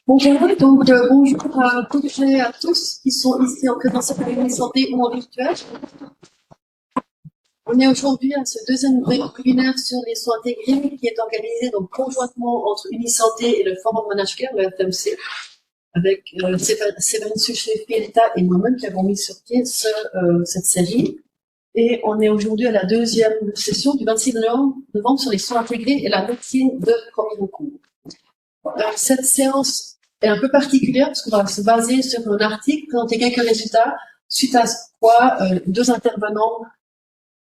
Bonjour à toutes et à tous qui sont ici en présentiel avec les santé ou en virtuel. On est aujourd'hui à ce deuxième webinaire sur les soins intégrés qui est organisé donc conjointement entre Unisanté et le Forum Managecare, le FMC, avec Séverine Suchet-Fielta et moi-même qui avons mis sur pied cette série. Et on est aujourd'hui à la deuxième session du 26 novembre sur les soins intégrés et la médecine de premier recours. Cette séance est un peu particulière parce qu'on va se baser sur un article, présenter quelques résultats, suite à quoi deux intervenants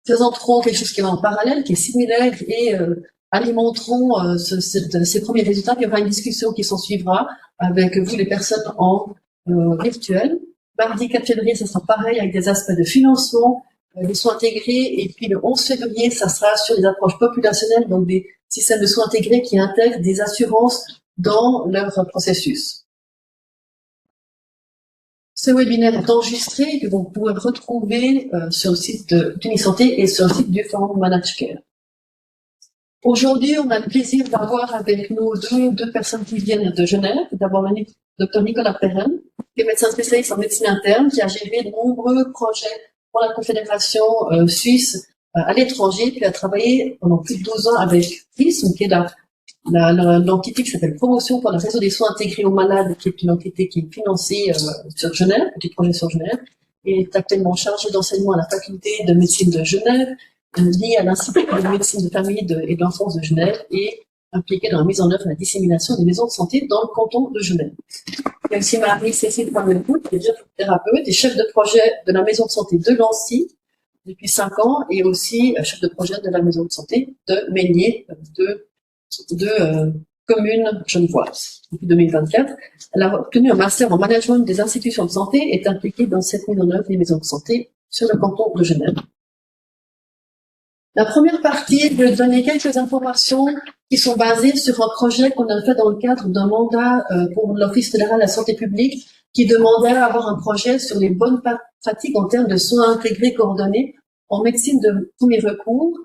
présenteront quelque chose qui est en parallèle, qui est similaire et alimenteront ces premiers résultats. Puis il y aura une discussion qui s'en suivra avec vous, les personnes en virtuel. Mardi 4 février, ça sera pareil avec des aspects de financement, des soins intégrés. Et puis le 11 février, ça sera sur les approches populationnelles, donc des systèmes de soins intégrés qui intègrent des assurances dans leur processus. Ce webinaire est enregistré et que vous pouvez retrouver sur le site d'Unisanté et sur le site du Forum Managecare. Aujourd'hui, on a le plaisir d'avoir avec nous deux personnes qui viennent de Genève. D'abord, le Dr Nicolas Perren, qui est médecin spécialiste en médecine interne, qui a géré de nombreux projets pour la Confédération suisse à l'étranger, puis a travaillé pendant plus de 12 ans avec PRISM, qui est l'entité qui s'appelle Promotion pour le réseau des soins intégrés aux malades, qui est une entité qui est financée sur Genève, petit projet sur Genève, et est actuellement chargé d'enseignement à la faculté de médecine de Genève, lié à l'Institut de médecine de famille et de l'enfance de Genève, et impliqué dans la mise en œuvre et la dissémination des maisons de santé dans le canton de Genève. Il y a aussi Marie-Cécile Poimelcout, qui est thérapeute et chef de projet de la maison de santé de Lancy depuis 5 ans, et aussi chef de projet de la maison de santé de Meignier, de commune genevoise. Depuis 2024, elle a obtenu un master en management des institutions de santé et est impliquée dans cette mise en œuvre des maisons de santé sur le canton de Genève. La première partie, je vais donner quelques informations qui sont basées sur un projet qu'on a fait dans le cadre d'un mandat pour l'Office fédéral de la santé publique qui demandait à avoir un projet sur les bonnes pratiques en termes de soins intégrés coordonnés en médecine de premier recours.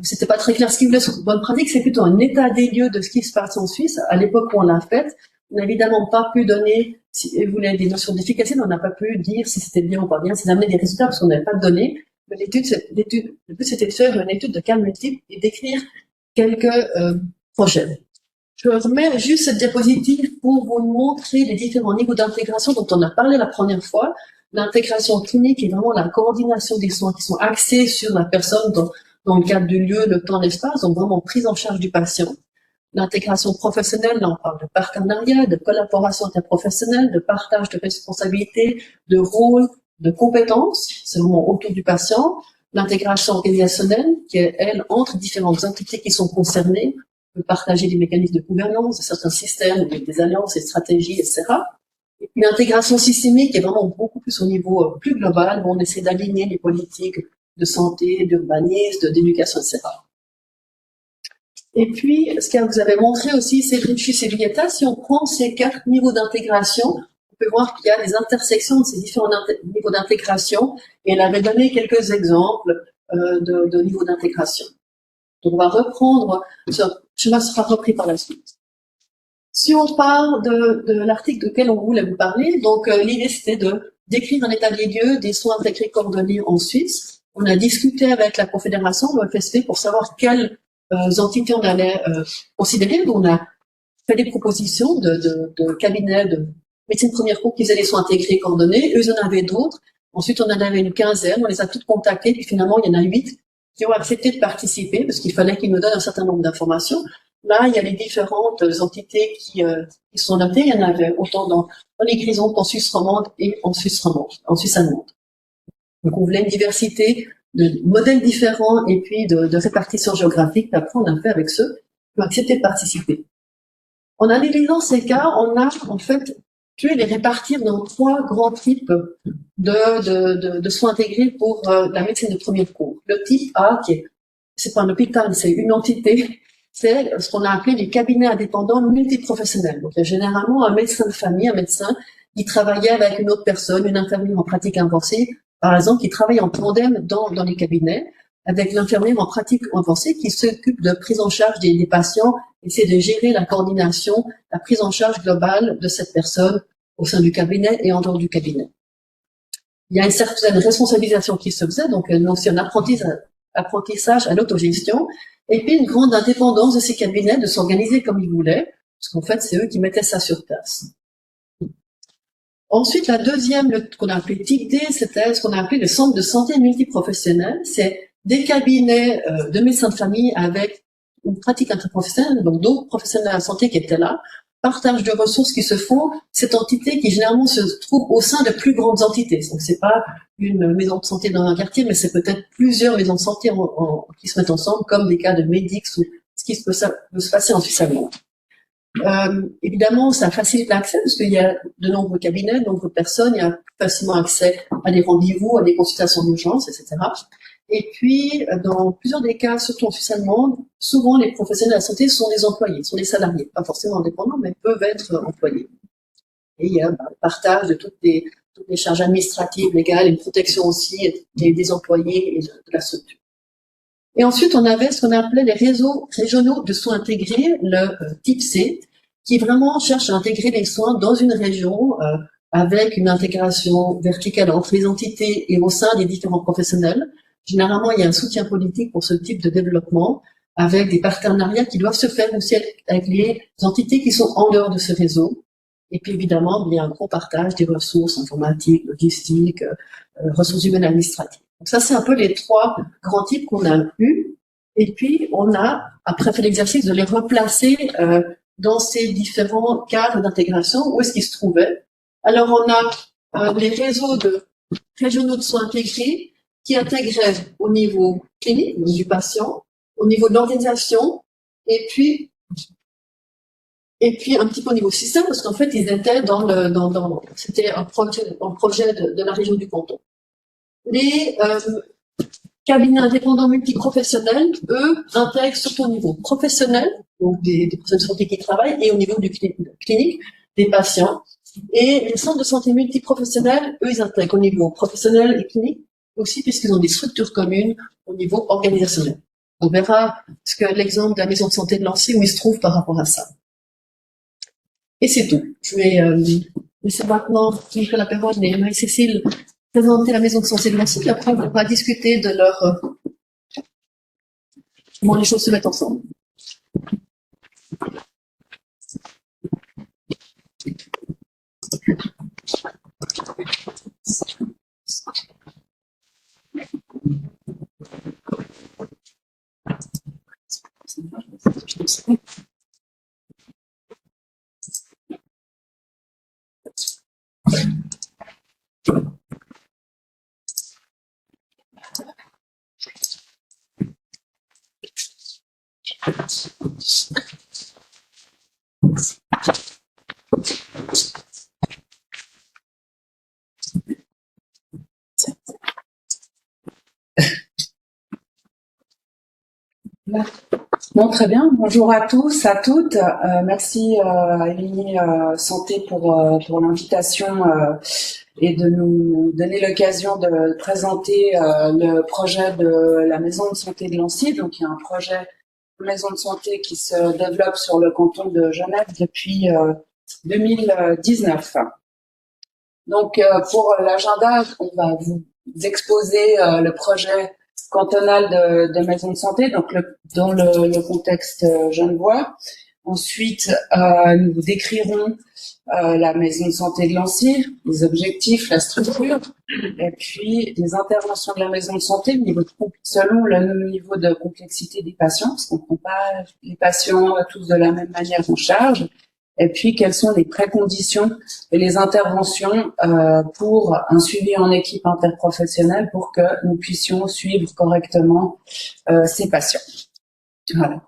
C'était pas très clair ce qu'il voulait sur bonne pratique, c'est plutôt un état des lieux de ce qui se passe en Suisse. À l'époque où on l'a fait, on n'a évidemment pas pu donner, si vous voulez, des notions d'efficacité, on n'a pas pu dire si c'était bien ou pas bien, si d'amener des résultats parce qu'on n'avait pas de données. Mais le but c'était de faire une étude de cas multiples et d'écrire quelques projets. Je remets juste cette diapositive pour vous montrer les différents niveaux d'intégration dont on a parlé la première fois. L'intégration clinique est vraiment la coordination des soins qui sont axés sur la personne dans le cadre du lieu, le temps, l'espace, donc vraiment prise en charge du patient. L'intégration professionnelle, là on parle de partenariat, de collaboration interprofessionnelle, de partage de responsabilités, de rôle, de compétences, c'est vraiment autour du patient. L'intégration organisationnelle, qui est, elle, entre différentes entités qui sont concernées, on peut partager des mécanismes de gouvernance, de certains systèmes, des alliances et stratégies, etc. Et puis l'intégration systémique qui est vraiment beaucoup plus au niveau plus global, où on essaie d'aligner les politiques de santé, d'urbanisme, d'éducation, etc. Et puis, ce que vous avez montré aussi, c'est Richus et Vieta, si on prend ces 4 niveaux d'intégration, on peut voir qu'il y a des intersections de ces différents niveaux d'intégration, et elle avait donné quelques exemples de niveaux d'intégration. Donc, on va reprendre, ce schéma sera repris par la suite. Si on part de l'article duquel on voulait vous parler, donc l'idée c'était de décrire un état des lieux des soins intégrés coordonnés en Suisse. On a discuté avec la Confédération, le FSP, pour savoir quelles entités on allait considérer. On a fait des propositions de cabinets de médecine première cours qui faisaient des soins intégrés coordonnés. Eux en avaient d'autres. Ensuite, on en avait une quinzaine. On les a toutes contactées. Puis finalement, il y en a 8 qui ont accepté de participer parce qu'il fallait qu'ils nous donnent un certain nombre d'informations. Là, il y a les différentes entités qui sont notées. Il y en avait autant dans les Grisons qu'en Suisse romande et en Suisse allemande. Donc, on voulait une diversité de modèles différents et puis de répartition géographique. Puis après, on a fait avec ceux qui ont accepté de participer. En analysant ces cas, on a en fait pu les répartir dans 3 grands types de soins intégrés pour la médecine de premier recours. Le type A, c'est pas un hôpital, c'est une entité, c'est ce qu'on a appelé les cabinets indépendants multiprofessionnels. Donc, il y a généralement un médecin de famille, un médecin qui travaillait avec une autre personne, une infirmière en pratique avancée, par exemple, qui travaille en tandem dans les cabinets. avec l'infirmière en pratique avancée qui s'occupe de prise en charge des patients et c'est de gérer la coordination, la prise en charge globale de cette personne au sein du cabinet et en dehors du cabinet. Il y a une certaine responsabilisation qui se faisait, donc aussi un apprentissage à l'autogestion, et puis une grande indépendance de ces cabinets de s'organiser comme ils voulaient, parce qu'en fait, c'est eux qui mettaient ça sur place. Ensuite, la deuxième, qu'on a appelé TICD, c'était ce qu'on a appelé le centre de santé multiprofessionnel. C'est des cabinets de médecins de famille avec une pratique interprofessionnelle, donc d'autres professionnels de la santé qui étaient là, partage de ressources qui se font, cette entité qui généralement se trouve au sein de plus grandes entités. Donc c'est pas une maison de santé dans un quartier, mais c'est peut-être plusieurs maisons de santé qui se mettent ensemble, comme des cas de Medix ou ce qui peut se passer en Suisse allemande. Évidemment, ça facilite l'accès parce qu'il y a de nombreux cabinets, de nombreuses personnes, il y a facilement accès à des rendez-vous, à des consultations d'urgence, etc. Et puis, dans plusieurs des cas, surtout en Suisse allemande, souvent les professionnels de la santé sont des employés, sont des salariés, pas forcément indépendants, mais peuvent être employés. Et il y a le partage de toutes les charges administratives, légales, une protection aussi des employés et de la structure. Et ensuite, on avait ce qu'on appelait les réseaux régionaux de soins intégrés, le type C, qui vraiment cherche à intégrer les soins dans une région avec une intégration verticale entre les entités et au sein des différents professionnels. Généralement, il y a un soutien politique pour ce type de développement avec des partenariats qui doivent se faire aussi avec les entités qui sont en dehors de ce réseau. Et puis évidemment, il y a un gros partage des ressources informatiques, logistiques, ressources humaines administratives. Donc ça, c'est un peu les trois grands types qu'on a eus. Et puis, on a, après fait l'exercice de les replacer dans ces différents cadres d'intégration, où est-ce qu'ils se trouvaient. Alors, on a les réseaux de régionaux de soins intégrés qui intégraient au niveau clinique, du patient, au niveau de l'organisation, et puis un petit peu au niveau système, parce qu'en fait, ils étaient c'était un projet de la région du canton. Les cabinets indépendants multiprofessionnels, eux, intègrent surtout au niveau professionnel, donc des personnes de santé qui travaillent, et au niveau du clinique, des patients. Et les centres de santé multiprofessionnels, eux, ils intègrent au niveau professionnel et clinique, aussi puisqu'ils ont des structures communes au niveau organisationnel. On verra ce que l'exemple de la maison de santé de Nancy, où il se trouve par rapport à ça. Et c'est tout. Je vais laisser maintenant Nicolas Perron et Marie-Cécile présenter la maison de santé de Nancy, puis après on va discuter de comment les choses se mettent ensemble. Bon, très bien. Bonjour à tous, à toutes. Merci à Émilie Santé pour l'invitation et de nous donner l'occasion de présenter le projet de la maison de santé de Lancy. Donc, il y a un projet de maison de santé qui se développe sur le canton de Genève depuis 2019. Donc, pour l'agenda, on va vous exposer le projet cantonal de maison de santé, donc dans le contexte genevois. Ensuite, nous vous décrirons la maison de santé de Lancy, les objectifs, la structure, et puis les interventions de la maison de santé selon le niveau de complexité des patients, parce qu'on ne prend pas les patients tous de la même manière en charge. Et puis, quelles sont les préconditions et les interventions pour un suivi en équipe interprofessionnelle pour que nous puissions suivre correctement ces patients. Voilà.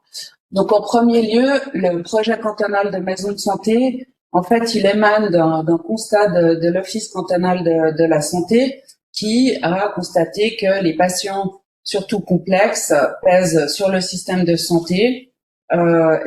Donc, en premier lieu, le projet cantonal de maison de santé, en fait, il émane d'un constat de l'Office cantonal de la santé qui a constaté que les patients, surtout complexes, pèsent sur le système de santé,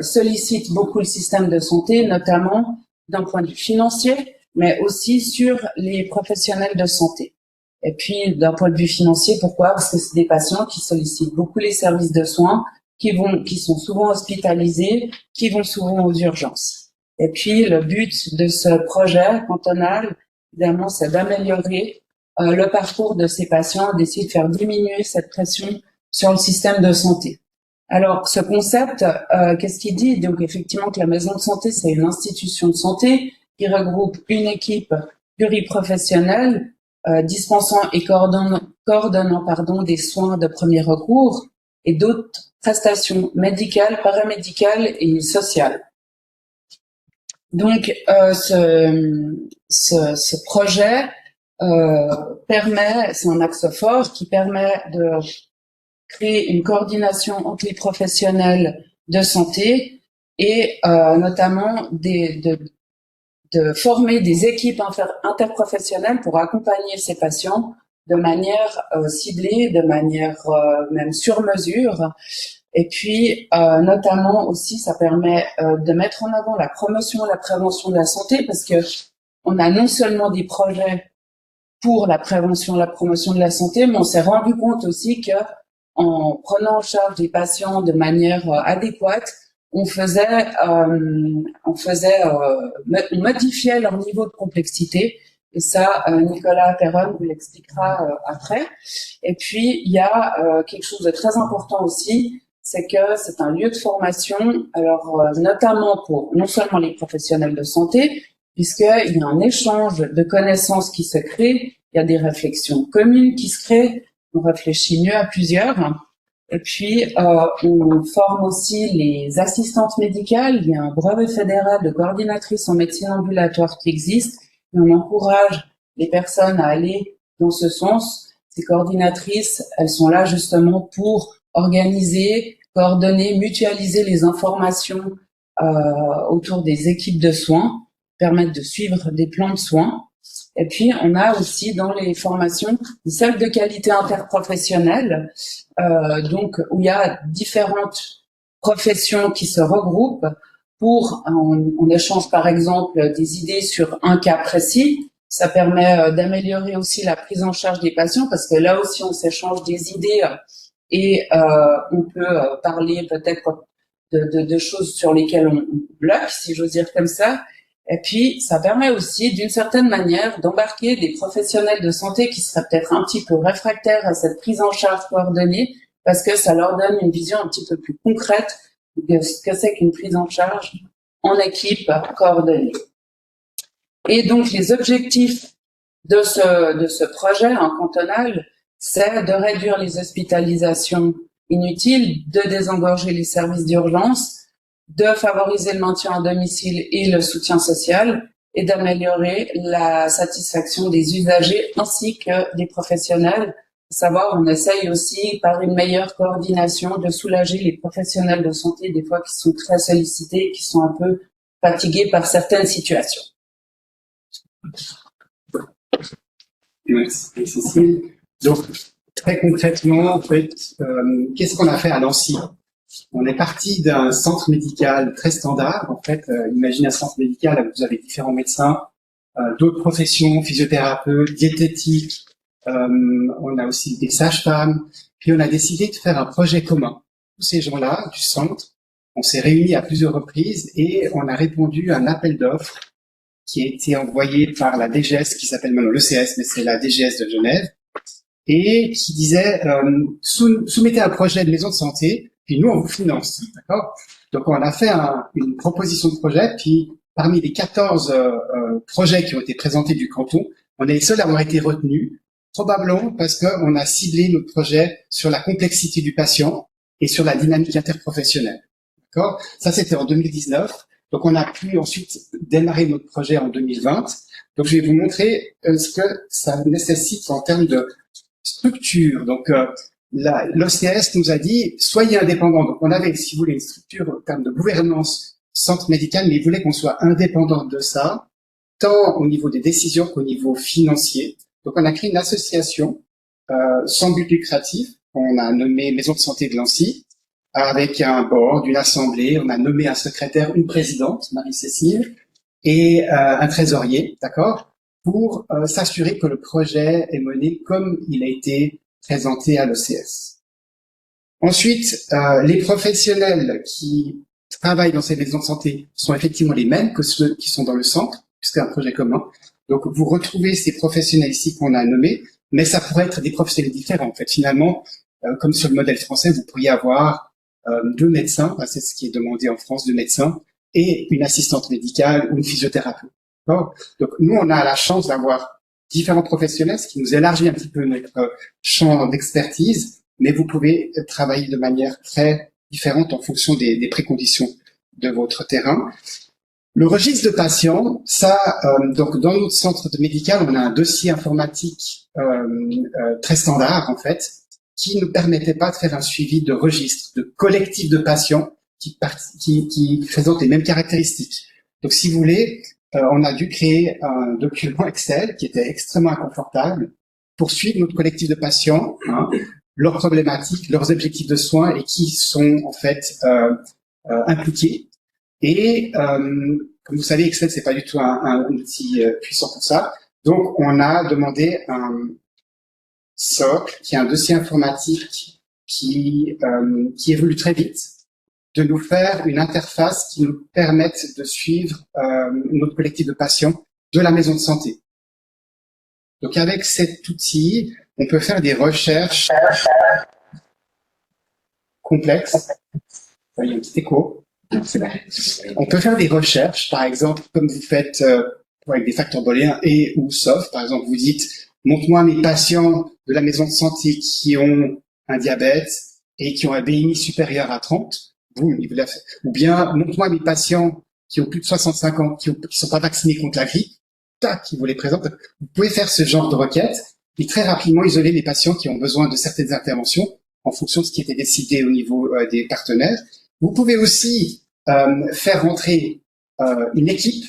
sollicite beaucoup le système de santé, notamment d'un point de vue financier, mais aussi sur les professionnels de santé. Et puis, d'un point de vue financier, pourquoi? Parce que c'est des patients qui sollicitent beaucoup les services de soins, qui sont souvent hospitalisés, qui vont souvent aux urgences. Et puis, le but de ce projet cantonal, évidemment, c'est d'améliorer le parcours de ces patients, d'essayer de faire diminuer cette pression sur le système de santé. Alors, ce concept, qu'est-ce qu'il dit? Donc, effectivement, que la maison de santé, c'est une institution de santé qui regroupe une équipe pluriprofessionnelle dispensant et coordonnant des soins de premier recours et d'autres prestations médicales, paramédicales et sociales. Donc, ce projet permet, c'est un axe fort qui permet de créer une coordination entre les professionnels de santé et notamment de former des équipes interprofessionnelles pour accompagner ces patients de manière ciblée, de manière même sur mesure. Et puis, notamment aussi, ça permet de mettre en avant la promotion et la prévention de la santé, parce que on a non seulement des projets pour la prévention et la promotion de la santé, mais on s'est rendu compte aussi que en prenant en charge les patients de manière adéquate, on modifiait leur niveau de complexité. Et ça, Nicolas Perron vous l'expliquera après. Et puis, il y a quelque chose de très important aussi, c'est que c'est un lieu de formation, alors notamment pour non seulement les professionnels de santé, puisqu'il y a un échange de connaissances qui se crée, il y a des réflexions communes qui se créent, on réfléchit mieux à plusieurs. Et puis, on forme aussi les assistantes médicales. Il y a un brevet fédéral de coordinatrice en médecine ambulatoire qui existe. Et on encourage les personnes à aller dans ce sens. Ces coordinatrices, elles sont là justement pour organiser, coordonner, mutualiser les informations autour des équipes de soins, permettre de suivre des plans de soins. Et puis, on a aussi dans les formations des cercles de qualité interprofessionnelle, donc où il y a différentes professions qui se regroupent pour, on échange par exemple des idées sur un cas précis. Ça permet d'améliorer aussi la prise en charge des patients, parce que là aussi on s'échange des idées et on peut parler peut-être de choses sur lesquelles on bloque, si j'ose dire comme ça. Et puis, ça permet aussi, d'une certaine manière, d'embarquer des professionnels de santé qui seraient peut-être un petit peu réfractaires à cette prise en charge coordonnée, parce que ça leur donne une vision un petit peu plus concrète de ce que c'est qu'une prise en charge en équipe coordonnée. Et donc, les objectifs de ce projet en cantonal, c'est de réduire les hospitalisations inutiles, de désengorger les services d'urgence, de favoriser le maintien à domicile et le soutien social, et d'améliorer la satisfaction des usagers ainsi que des professionnels. À savoir, on essaye aussi, par une meilleure coordination, de soulager les professionnels de santé, des fois qui sont très sollicités, qui sont un peu fatigués par certaines situations. Merci, Cécile. Donc, très concrètement, en fait, qu'est-ce qu'on a fait à Nancy? On est parti d'un centre médical très standard. En fait, imaginez un centre médical où vous avez différents médecins, d'autres professions, physiothérapeutes, diététiques. On a aussi des sages-femmes. Puis on a décidé de faire un projet commun. Tous ces gens-là du centre, on s'est réunis à plusieurs reprises et on a répondu à un appel d'offres qui a été envoyé par la DGS, qui s'appelle maintenant l'ECS, mais c'est la DGS de Genève, et qui disait soumettez un projet de maison de santé, puis nous on vous finance, d'accord? Donc on a fait une proposition de projet, puis parmi les 14 projets qui ont été présentés du canton, on est les seuls à avoir été retenus, probablement parce qu'on a ciblé notre projet sur la complexité du patient et sur la dynamique interprofessionnelle, d'accord? Ça c'était en 2019. Donc, on a pu ensuite démarrer notre projet en 2020. Donc, je vais vous montrer ce que ça nécessite en termes de structure. Donc, l'OCS nous a dit, soyez indépendants. Donc, on avait, si vous voulez, une structure en termes de gouvernance centre médical, mais ils voulaient qu'on soit indépendant de ça, tant au niveau des décisions qu'au niveau financier. Donc, on a créé une association sans but lucratif, qu'on a nommée Maison de santé de Nancy, avec un board, une assemblée. On a nommé un secrétaire, une présidente, Marie-Cécile, et un trésorier, d'accord? pour s'assurer que le projet est mené comme il a été présenté à l'ECS. Ensuite, les professionnels qui travaillent dans ces maisons de santé sont effectivement les mêmes que ceux qui sont dans le centre, puisque c'est un projet commun. Donc, vous retrouvez ces professionnels ici qu'on a nommés, mais ça pourrait être des professionnels différents. En fait, finalement, comme sur le modèle français, vous pourriez avoir 2 médecins, c'est ce qui est demandé en France, 2 médecins, et une assistante médicale ou une physiothérapeute. Donc, nous, on a la chance d'avoir différents professionnels, ce qui nous élargit un petit peu notre champ d'expertise, mais vous pouvez travailler de manière très différente en fonction des préconditions de votre terrain. Le registre de patients, ça, donc dans notre centre de médical, on a un dossier informatique très standard en fait, qui ne permettait pas de faire un suivi de registre, de collectif de patients qui présentent les mêmes caractéristiques. Donc, si vous voulez, on a dû créer un document Excel qui était extrêmement inconfortable pour suivre notre collectif de patients, leurs problématiques, leurs objectifs de soins et qui sont en fait impliqués. Et comme vous savez, Excel c'est pas du tout un outil puissant pour ça. Donc, on a demandé un socle, qui est un dossier informatique qui évolue très vite, de nous faire une interface qui nous permette de suivre notre collectif de patients de la maison de santé. Donc avec cet outil, on peut faire des recherches complexes. Il y a un petit écho. On peut faire des recherches, par exemple, comme vous faites avec des facteurs booléens et ou sauf. Par exemple, vous dites, montre-moi mes patients de la maison de santé qui ont un diabète et qui ont un BMI supérieur à 30. Ou bien, montre-moi mes patients qui ont plus de 65 ans, qui sont pas vaccinés contre la grippe. Tac, ils vous les présentent. Vous pouvez faire ce genre de requête et très rapidement isoler les patients qui ont besoin de certaines interventions en fonction de ce qui était décidé au niveau des partenaires. Vous pouvez aussi faire rentrer une équipe,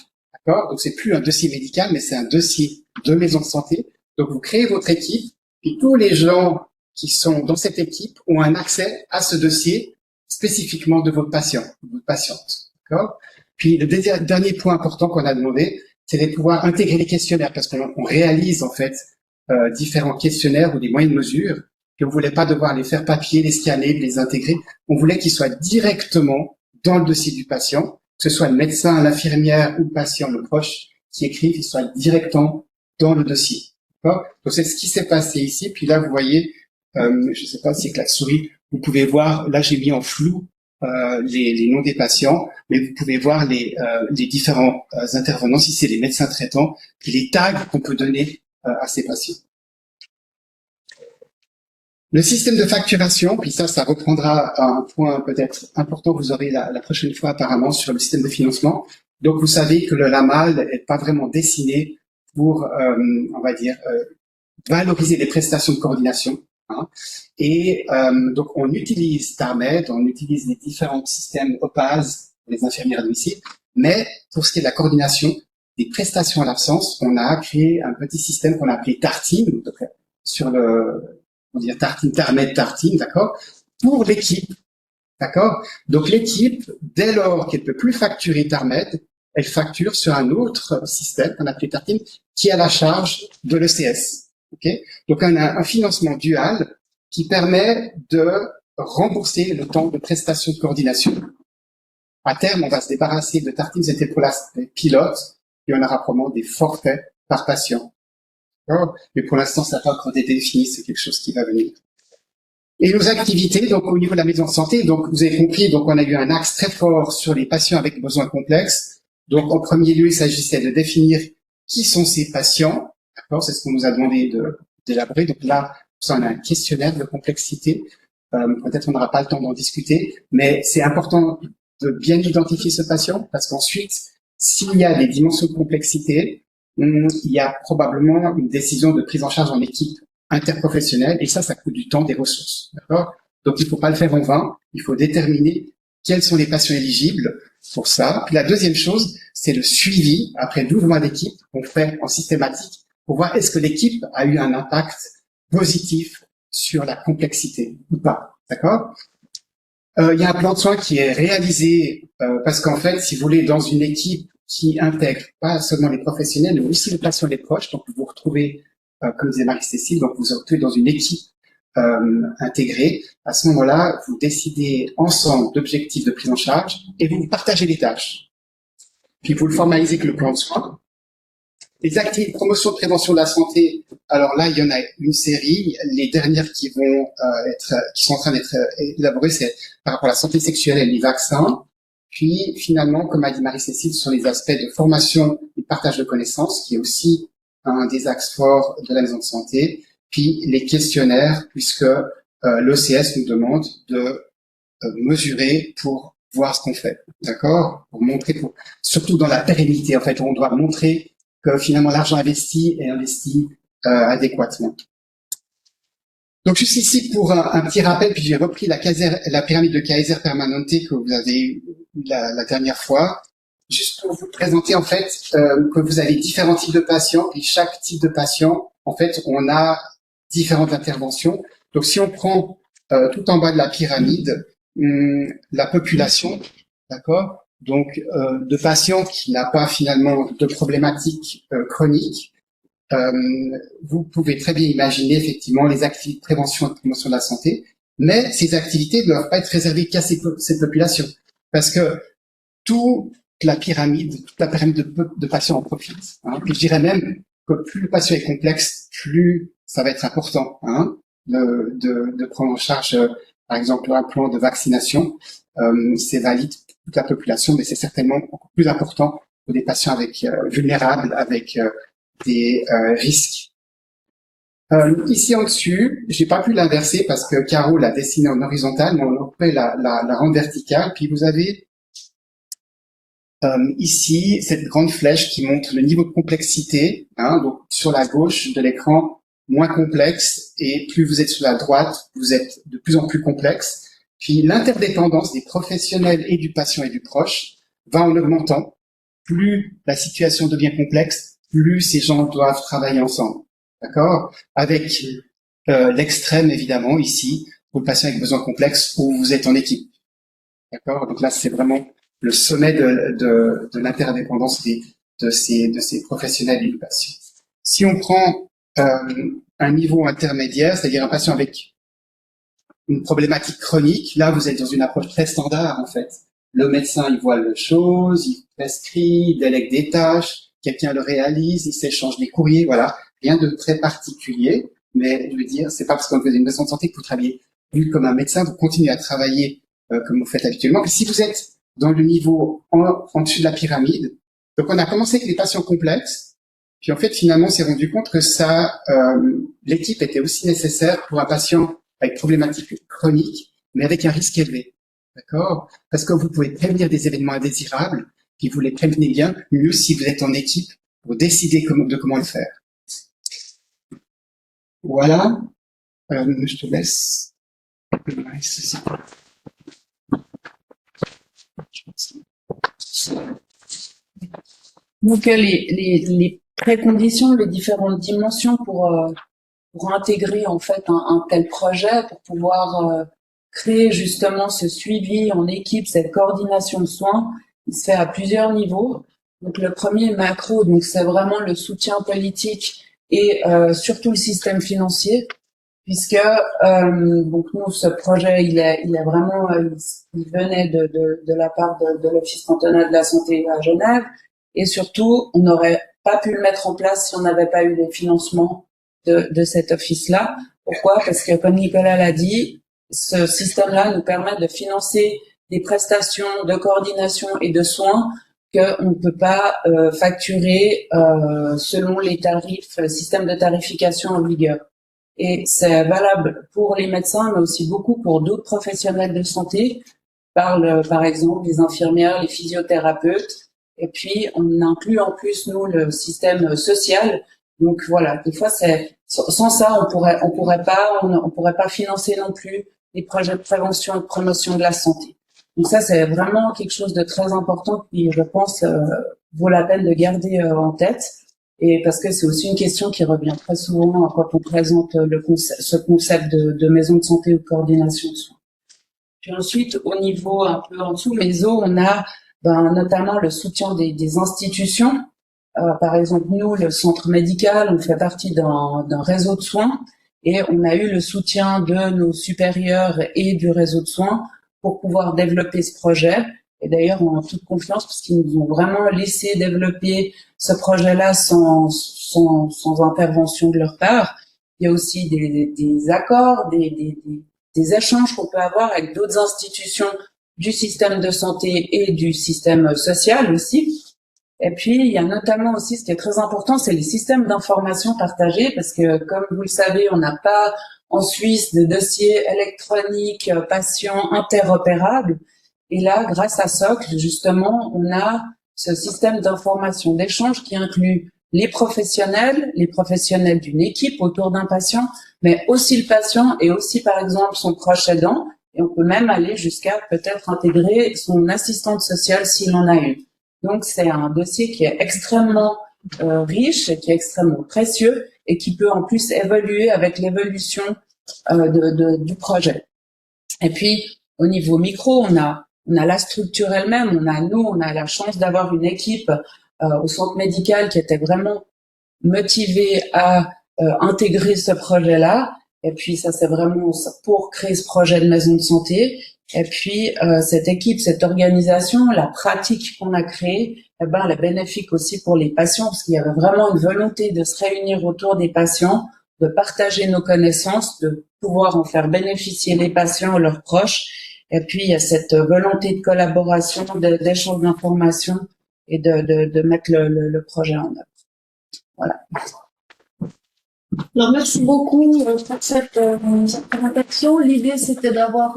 d'accord? Donc c'est plus un dossier médical, mais c'est un dossier de maison de santé. Donc vous créez votre équipe et tous les gens qui sont dans cette équipe ont un accès à ce dossier spécifiquement de votre patient, de votre patiente, d'accord? Puis le dernier point important qu'on a demandé, c'est de pouvoir intégrer les questionnaires parce qu'on réalise en fait différents questionnaires ou des moyens de mesure. Puis on voulait pas devoir les faire papier, les scanner, les intégrer. On voulait qu'ils soient directement dans le dossier du patient, que ce soit le médecin, l'infirmière ou le patient, le proche qui écrivent, ils soient directement dans le dossier. D'accord? Donc c'est ce qui s'est passé ici. Puis là, vous voyez, je sais pas si avec la souris, vous pouvez voir, là j'ai mis en flou les noms des patients, mais vous pouvez voir les différents intervenants, si c'est les médecins traitants, et les tags qu'on peut donner à ces patients. Le système de facturation, puis ça reprendra un point peut-être important que vous aurez la prochaine fois apparemment sur le système de financement. Donc vous savez que le LAMAL n'est pas vraiment dessiné pour, on va dire, valoriser les prestations de coordination. Hein. Et donc on utilise TARMED, on utilise les différents systèmes OPAS pour les infirmières à domicile, mais pour ce qui est de la coordination des prestations à l'absence, on a créé un petit système qu'on a appelé TARTIM, donc sur on va dire TARTIM, TARMED, TARTIM, d'accord, pour l'équipe, d'accord. Donc l'équipe, dès lors qu'elle peut plus facturer TARMED, elle facture sur un autre système qu'on a appelé TARTIM, qui est à la charge de l'ECS. Okay, donc on a un financement dual qui permet de rembourser le temps de prestation de coordination. À terme, on va se débarrasser de TARTIM, c'était pour la pilote, et on aura probablement des forfaits par patient. Mais pour l'instant, ça n'a pas encore été défini, c'est quelque chose qui va venir. Et nos activités, donc au niveau de la maison de santé, donc vous avez compris, donc on a eu un axe très fort sur les patients avec besoins complexes. Donc en premier lieu, il s'agissait de définir qui sont ces patients. D'accord, c'est ce qu'on nous a demandé d'élaborer. Donc là, on a un questionnaire de complexité. Peut-être on n'aura pas le temps d'en discuter, mais c'est important de bien identifier ce patient parce qu'ensuite, s'il y a des dimensions de complexité, il y a probablement une décision de prise en charge en équipe interprofessionnelle et ça coûte du temps, des ressources. D'accord? Donc il ne faut pas le faire en vain. Il faut déterminer quels sont les patients éligibles pour ça. Puis la deuxième chose, c'est le suivi après 12 mois d'équipe qu'on fait en systématique pour voir est-ce que l'équipe a eu un impact positif sur la complexité ou pas. D'accord? Il y a un plan de soins qui est réalisé parce qu'en fait, si vous voulez, dans une équipe qui intègre pas seulement les professionnels, mais aussi les patients et les proches. Donc, vous vous retrouvez, comme disait Marie-Cécile, donc vous vous retrouvez dans une équipe intégrée. À ce moment-là, vous décidez ensemble d'objectifs de prise en charge et vous partagez les tâches. Puis vous le formalisez avec le plan de soins. Les activités de promotion de prévention de la santé, alors là, il y en a une série. Les dernières qui vont qui sont en train d'être élaborées, c'est par rapport à la santé sexuelle et les vaccins. Puis finalement, comme a dit Marie-Cécile, sur les aspects de formation et de partage de connaissances, qui est aussi un des axes forts de la maison de santé. Puis les questionnaires, puisque l'OCS nous demande de mesurer pour voir ce qu'on fait, d'accord? Pour montrer, surtout dans la pérennité, en fait, on doit montrer que finalement l'argent investi est investi adéquatement. Donc juste ici pour un petit rappel, puis j'ai repris la pyramide de Kaiser Permanente que vous avez eu la dernière fois, juste pour vous présenter en fait que vous avez différents types de patients et chaque type de patient, en fait, on a différentes interventions. Donc si on prend tout en bas de la pyramide, la population, d'accord, donc de patients qui n'a pas finalement de problématiques chroniques, vous pouvez très bien imaginer effectivement les activités de prévention et de promotion de la santé, mais ces activités ne doivent pas être réservées qu'à cette population, parce que toute la pyramide de patients en profite. Hein. Puis je dirais même que plus le patient est complexe, plus ça va être important de prendre en charge, par exemple, un plan de vaccination. C'est valide pour toute la population, mais c'est certainement encore plus important pour des patients avec vulnérables, avec des risques. Ici en dessus, j'ai pas pu l'inverser parce que Caro l'a dessiné en horizontal, mais on peut la rendre verticale. Puis vous avez ici cette grande flèche qui montre le niveau de complexité. Donc sur la gauche de l'écran, moins complexe, et plus vous êtes sur la droite, vous êtes de plus en plus complexe. Puis l'interdépendance des professionnels et du patient et du proche va en augmentant. Plus la situation devient complexe, plus ces gens doivent travailler ensemble. D'accord? Avec l'extrême, évidemment, ici, pour le patient avec besoin complexe, où vous êtes en équipe. D'accord? Donc là, c'est vraiment le sommet de l'interdépendance de ces professionnels et du patient. Si on prend un niveau intermédiaire, c'est-à-dire un patient avec une problématique chronique, là, vous êtes dans une approche très standard, en fait. Le médecin, il voit les choses, il prescrit, il délègue des tâches, quelqu'un le réalise, il s'échange des courriers, voilà. Rien de très particulier, mais je veux dire, c'est pas parce qu'on fait une maison de santé que vous travaillez plus comme un médecin, vous continuez à travailler comme vous faites habituellement. Et si vous êtes dans le niveau en dessus de la pyramide, donc on a commencé avec les patients complexes, puis en fait, finalement, on s'est rendu compte que l'équipe était aussi nécessaire pour un patient avec problématique chronique, mais avec un risque élevé. D'accord? Parce que vous pouvez prévenir des événements indésirables, puis vous les prévenez bien, mieux si vous êtes en équipe pour décider de comment le faire. Voilà. Je te laisse. Donc les préconditions, les différentes dimensions pour intégrer en fait un tel projet, pour pouvoir créer justement ce suivi en équipe, cette coordination de soins, il se fait à plusieurs niveaux. Donc le premier macro, donc c'est vraiment le soutien politique et surtout le système financier, puisque donc nous ce projet il est vraiment il venait de la part de l'Office cantonal de la santé à Genève, et surtout on n'aurait pas pu le mettre en place si on n'avait pas eu les financements de cet office-là. Pourquoi? Parce que comme Nicolas l'a dit, ce système-là nous permet de financer des prestations de coordination et de soins qu'on ne peut pas facturer selon les tarifs, le système de tarification en vigueur. Et c'est valable pour les médecins, mais aussi beaucoup pour d'autres professionnels de santé, par exemple les infirmières, les physiothérapeutes. Et puis on inclut en plus nous le système social. Donc voilà, des fois sans ça on pourrait pas financer non plus les projets de prévention et de promotion de la santé. Donc ça, c'est vraiment quelque chose de très important qui, je pense, vaut la peine de garder en tête. Et parce que c'est aussi une question qui revient très souvent quand on présente ce concept de maison de santé ou de coordination de soins. Puis ensuite, au niveau un peu en dessous, méso, on a notamment le soutien des institutions. Par exemple, nous, le centre médical, on fait partie d'un réseau de soins et on a eu le soutien de nos supérieurs et du réseau de soins pour pouvoir développer ce projet. Et d'ailleurs, en toute confiance, parce qu'ils nous ont vraiment laissé développer ce projet-là sans intervention de leur part. Il y a aussi des accords, des échanges qu'on peut avoir avec d'autres institutions du système de santé et du système social aussi. Et puis, il y a notamment aussi, ce qui est très important, c'est les systèmes d'information partagés, parce que, comme vous le savez, on n'a pas en Suisse de dossiers électroniques patients interopérables. Et là, grâce à Socle, justement, on a ce système d'information d'échange qui inclut les professionnels d'une équipe autour d'un patient, mais aussi le patient et aussi, par exemple, son proche aidant. Et on peut même aller jusqu'à peut-être intégrer son assistante sociale s'il en a une. Donc, c'est un dossier qui est extrêmement riche et qui est extrêmement précieux et qui peut en plus évoluer avec l'évolution du projet. Et puis, au niveau micro, on a la structure elle-même. On a la chance d'avoir une équipe au centre médical qui était vraiment motivée à intégrer ce projet-là. Et puis, ça, c'est vraiment pour créer ce projet de maison de santé. Et puis, cette équipe, cette organisation, la pratique qu'on a créée, elle est bénéfique aussi pour les patients parce qu'il y avait vraiment une volonté de se réunir autour des patients, de partager nos connaissances, de pouvoir en faire bénéficier les patients et leurs proches. Et puis, il y a cette volonté de collaboration, d'échange d'informations et de mettre le projet en œuvre. Voilà. Alors, merci beaucoup pour cette présentation. L'idée, c'était d'avoir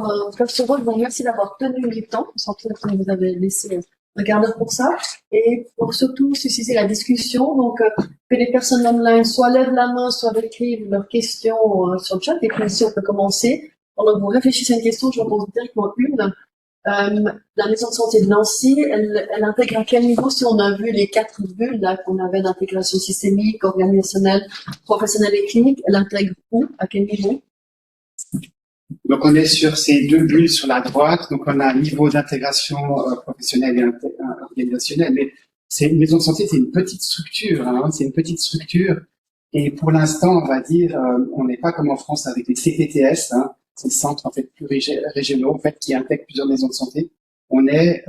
ce rôle. Donc, merci d'avoir tenu le temps. On sent que vous avez laissé un quart d'heure pour ça. Et pour surtout susciter la discussion. Donc, que les personnes online soit lèvent la main, soit écrivent leurs questions sur le chat. Et puis, si on peut commencer. Pendant que vous réfléchissez à une question, je vous pose directement une. La maison de santé de Nancy, elle intègre à quel niveau, si on a vu les 4 bulles là qu'on avait d'intégration systémique, organisationnelle, professionnelle et clinique, elle intègre où, à quel niveau? Donc on est sur ces 2 bulles sur la droite, donc on a un niveau d'intégration professionnelle et organisationnelle, mais c'est une maison de santé, c'est une petite structure, hein, c'est une petite structure, et pour l'instant, on va dire, on n'est pas comme en France avec les CPTS, hein, ces centres en fait plus régionaux en fait qui intègrent plusieurs maisons de santé. On est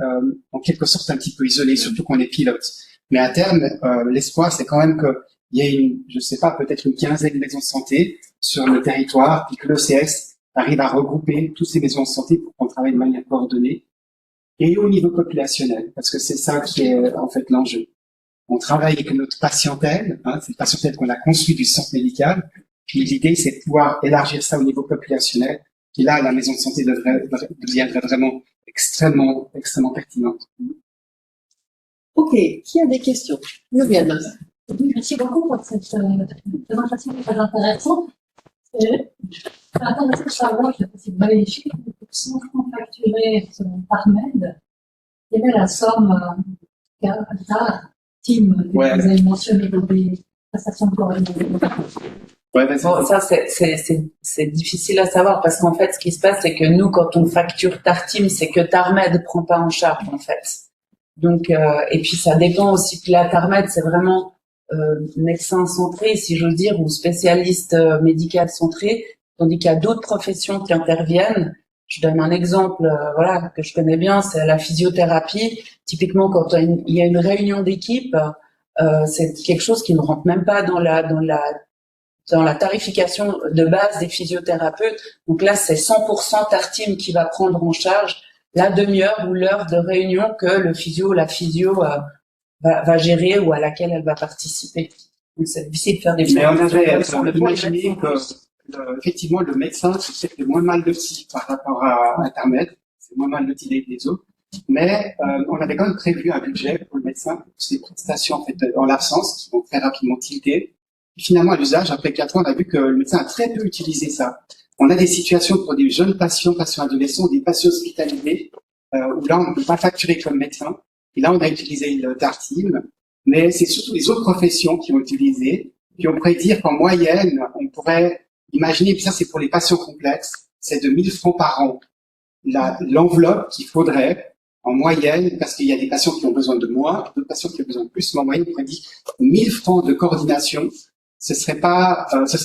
en quelque sorte un petit peu isolé, surtout qu'on est pilote. Mais à terme, l'espoir c'est quand même que il y ait je sais pas, peut-être une quinzaine de maisons de santé sur le territoire, puis que l'ECS arrive à regrouper toutes ces maisons de santé pour qu'on travaille de manière coordonnée et au niveau populationnel, parce que c'est ça qui est en fait l'enjeu. On travaille avec notre patientèle, hein, c'est une patientèle qu'on a construite du centre médical. Puis l'idée, c'est de pouvoir élargir ça au niveau populationnel. Et là, la maison de santé deviendrait vraiment extrêmement pertinente. Ok, qui a des questions? Muriel. Merci beaucoup pour cette présentation très intéressante. C'est intéressant de savoir, je ne sais pas si vous avez les chiffres, les pourcents facturés selon Parmed. Quelle est la somme team que vous avez mentionné dans les prestations de coordination? Bon, ça, c'est difficile à savoir parce qu'en fait, ce qui se passe, c'est que nous, quand on facture Tartim, c'est que Tarmed prend pas en charge, en fait. Donc, et puis ça dépend aussi que la Tarmed, c'est vraiment médecin centré, si j'ose dire, ou spécialiste médical centré, tandis qu'il y a d'autres professions qui interviennent. Je donne un exemple, voilà, que je connais bien, c'est la physiothérapie. Typiquement, quand il y a une réunion d'équipe, c'est quelque chose qui ne rentre même pas dans la tarification de base des physiothérapeutes. Donc là, c'est 100% Tartim qui va prendre en charge la demi-heure ou l'heure de réunion que le physio ou la physio va gérer ou à laquelle elle va participer. Donc c'est difficile de faire des... Mais on avait imaginé que effectivement le médecin se fait moins mal loti par rapport à Internet, c'est moins mal loti les autres. Mais on avait quand même prévu un budget pour le médecin pour ces prestations en fait en l'absence qui vont très rapidement tilter. Et finalement, à l'usage, après 4 ans, on a vu que le médecin a très peu utilisé ça. On a des situations pour des jeunes patients adolescents, des patients hospitalisés, où là, on ne peut pas facturer comme médecin. Et là, on a utilisé le Tartim. Mais c'est surtout les autres professions qui ont utilisé, qui ont prédire qu'en moyenne, on pourrait imaginer, puis ça, c'est pour les patients complexes, c'est de 1 000 francs par an. L'enveloppe qu'il faudrait en moyenne, parce qu'il y a des patients qui ont besoin de moins, d'autres patients qui ont besoin de plus, mais en moyenne, on pourrait dire 1000 francs de coordination, ce serait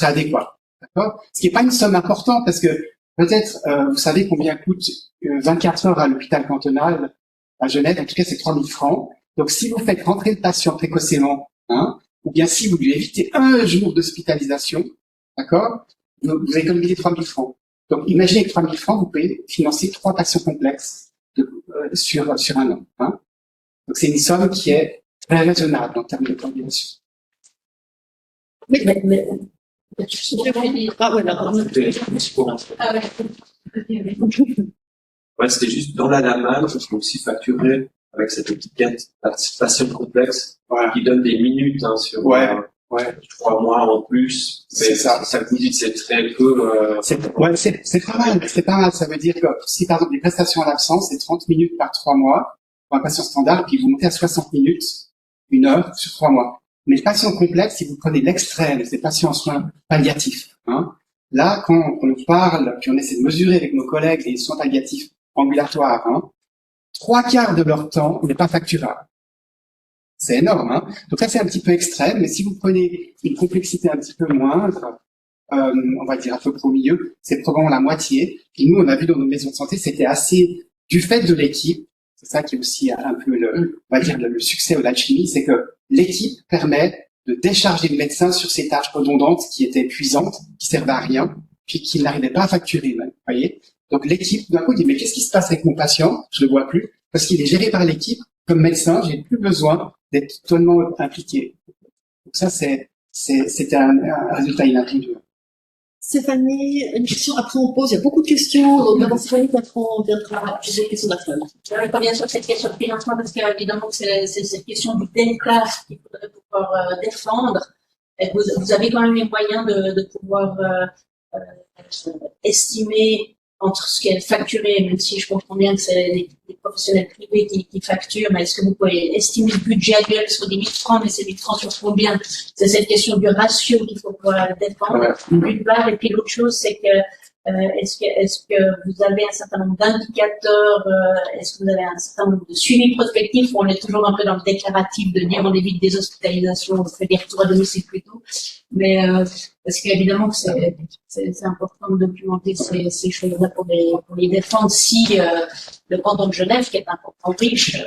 adéquat. D'accord? Ce qui n'est pas une somme importante, parce que peut-être, vous savez combien coûte 24 heures à l'hôpital cantonal à Genève, en tout cas c'est 3000 francs. Donc si vous faites rentrer le patient précocement, hein, ou bien si vous lui évitez un jour d'hospitalisation, d'accord, vous économisez 3000 francs. Donc imaginez que 3000 francs, vous pouvez financer 3 patients complexes sur un an. Hein. Donc c'est une somme qui est très raisonnable en termes de coordination. Oui, mais ah, ouais, d'accord. Ah ouais. Ouais, c'était juste dans la LAMAL, on peut aussi facturer avec cette étiquette participation complexe Voilà. qui donne des minutes sur Ouais. 3 mois en plus. C'est Mais ça. Ça vous dit c'est très peu. C'est pas mal. C'est pas mal. Ça veut dire que si par exemple les prestations à l'absence, c'est 30 minutes par 3 mois pour un patient standard, puis vous montez à 60 minutes, 1 heure sur 3 mois. Mais le patient complexe, si vous prenez l'extrême, c'est patient en soins palliatifs. Hein, là, quand on parle, puis on essaie de mesurer avec nos collègues les soins palliatifs ambulatoires, hein, 3/4 de leur temps n'est pas facturable. C'est énorme. Hein. Donc ça, c'est un petit peu extrême, mais si vous prenez une complexité un petit peu moindre, on va dire à peu près au milieu, c'est probablement la moitié. Et nous, on a vu dans nos maisons de santé, c'était assez du fait de l'équipe. C'est ça qui est aussi un peu on va dire le succès de l'alchimie, c'est que l'équipe permet de décharger le médecin sur ces tâches redondantes qui étaient épuisantes, qui servaient à rien, puis qu'il n'arrivait pas à facturer même. Voyez. Donc l'équipe, d'un coup, dit mais qu'est-ce qui se passe avec mon patient? Je le vois plus parce qu'il est géré par l'équipe. Comme médecin, j'ai plus besoin d'être totalement impliqué. Donc ça, c'est un résultat inattendu. Stéphanie, une question, après on pose, il y a beaucoup de questions, donc d'abord Stéphanie, puis après on viendra poser des questions d'après. Je reviens sur cette question de financement parce qu'évidemment c'est cette question du delta qu'il faudrait pouvoir défendre. Et vous avez quand même les moyens de pouvoir estimer entre ce qui est facturé, même si je comprends bien que c'est les professionnels privés qui facturent, mais est-ce que vous pouvez estimer le budget annuel sur des 1000 francs, mais c'est 1000 francs sur combien? C'est cette question du ratio qu'il faut pouvoir défendre, d'une part, et puis l'autre chose, c'est que est-ce que vous avez un certain nombre d'indicateurs, est-ce que vous avez un certain nombre de suivis prospectifs, ou on est toujours un peu dans le déclaratif de dire on évite des hospitalisations, on fait des retours à domicile plutôt, mais parce qu'évidemment que c'est important de documenter ces choses-là pour les défendre si le canton de Genève, qui est un canton riche,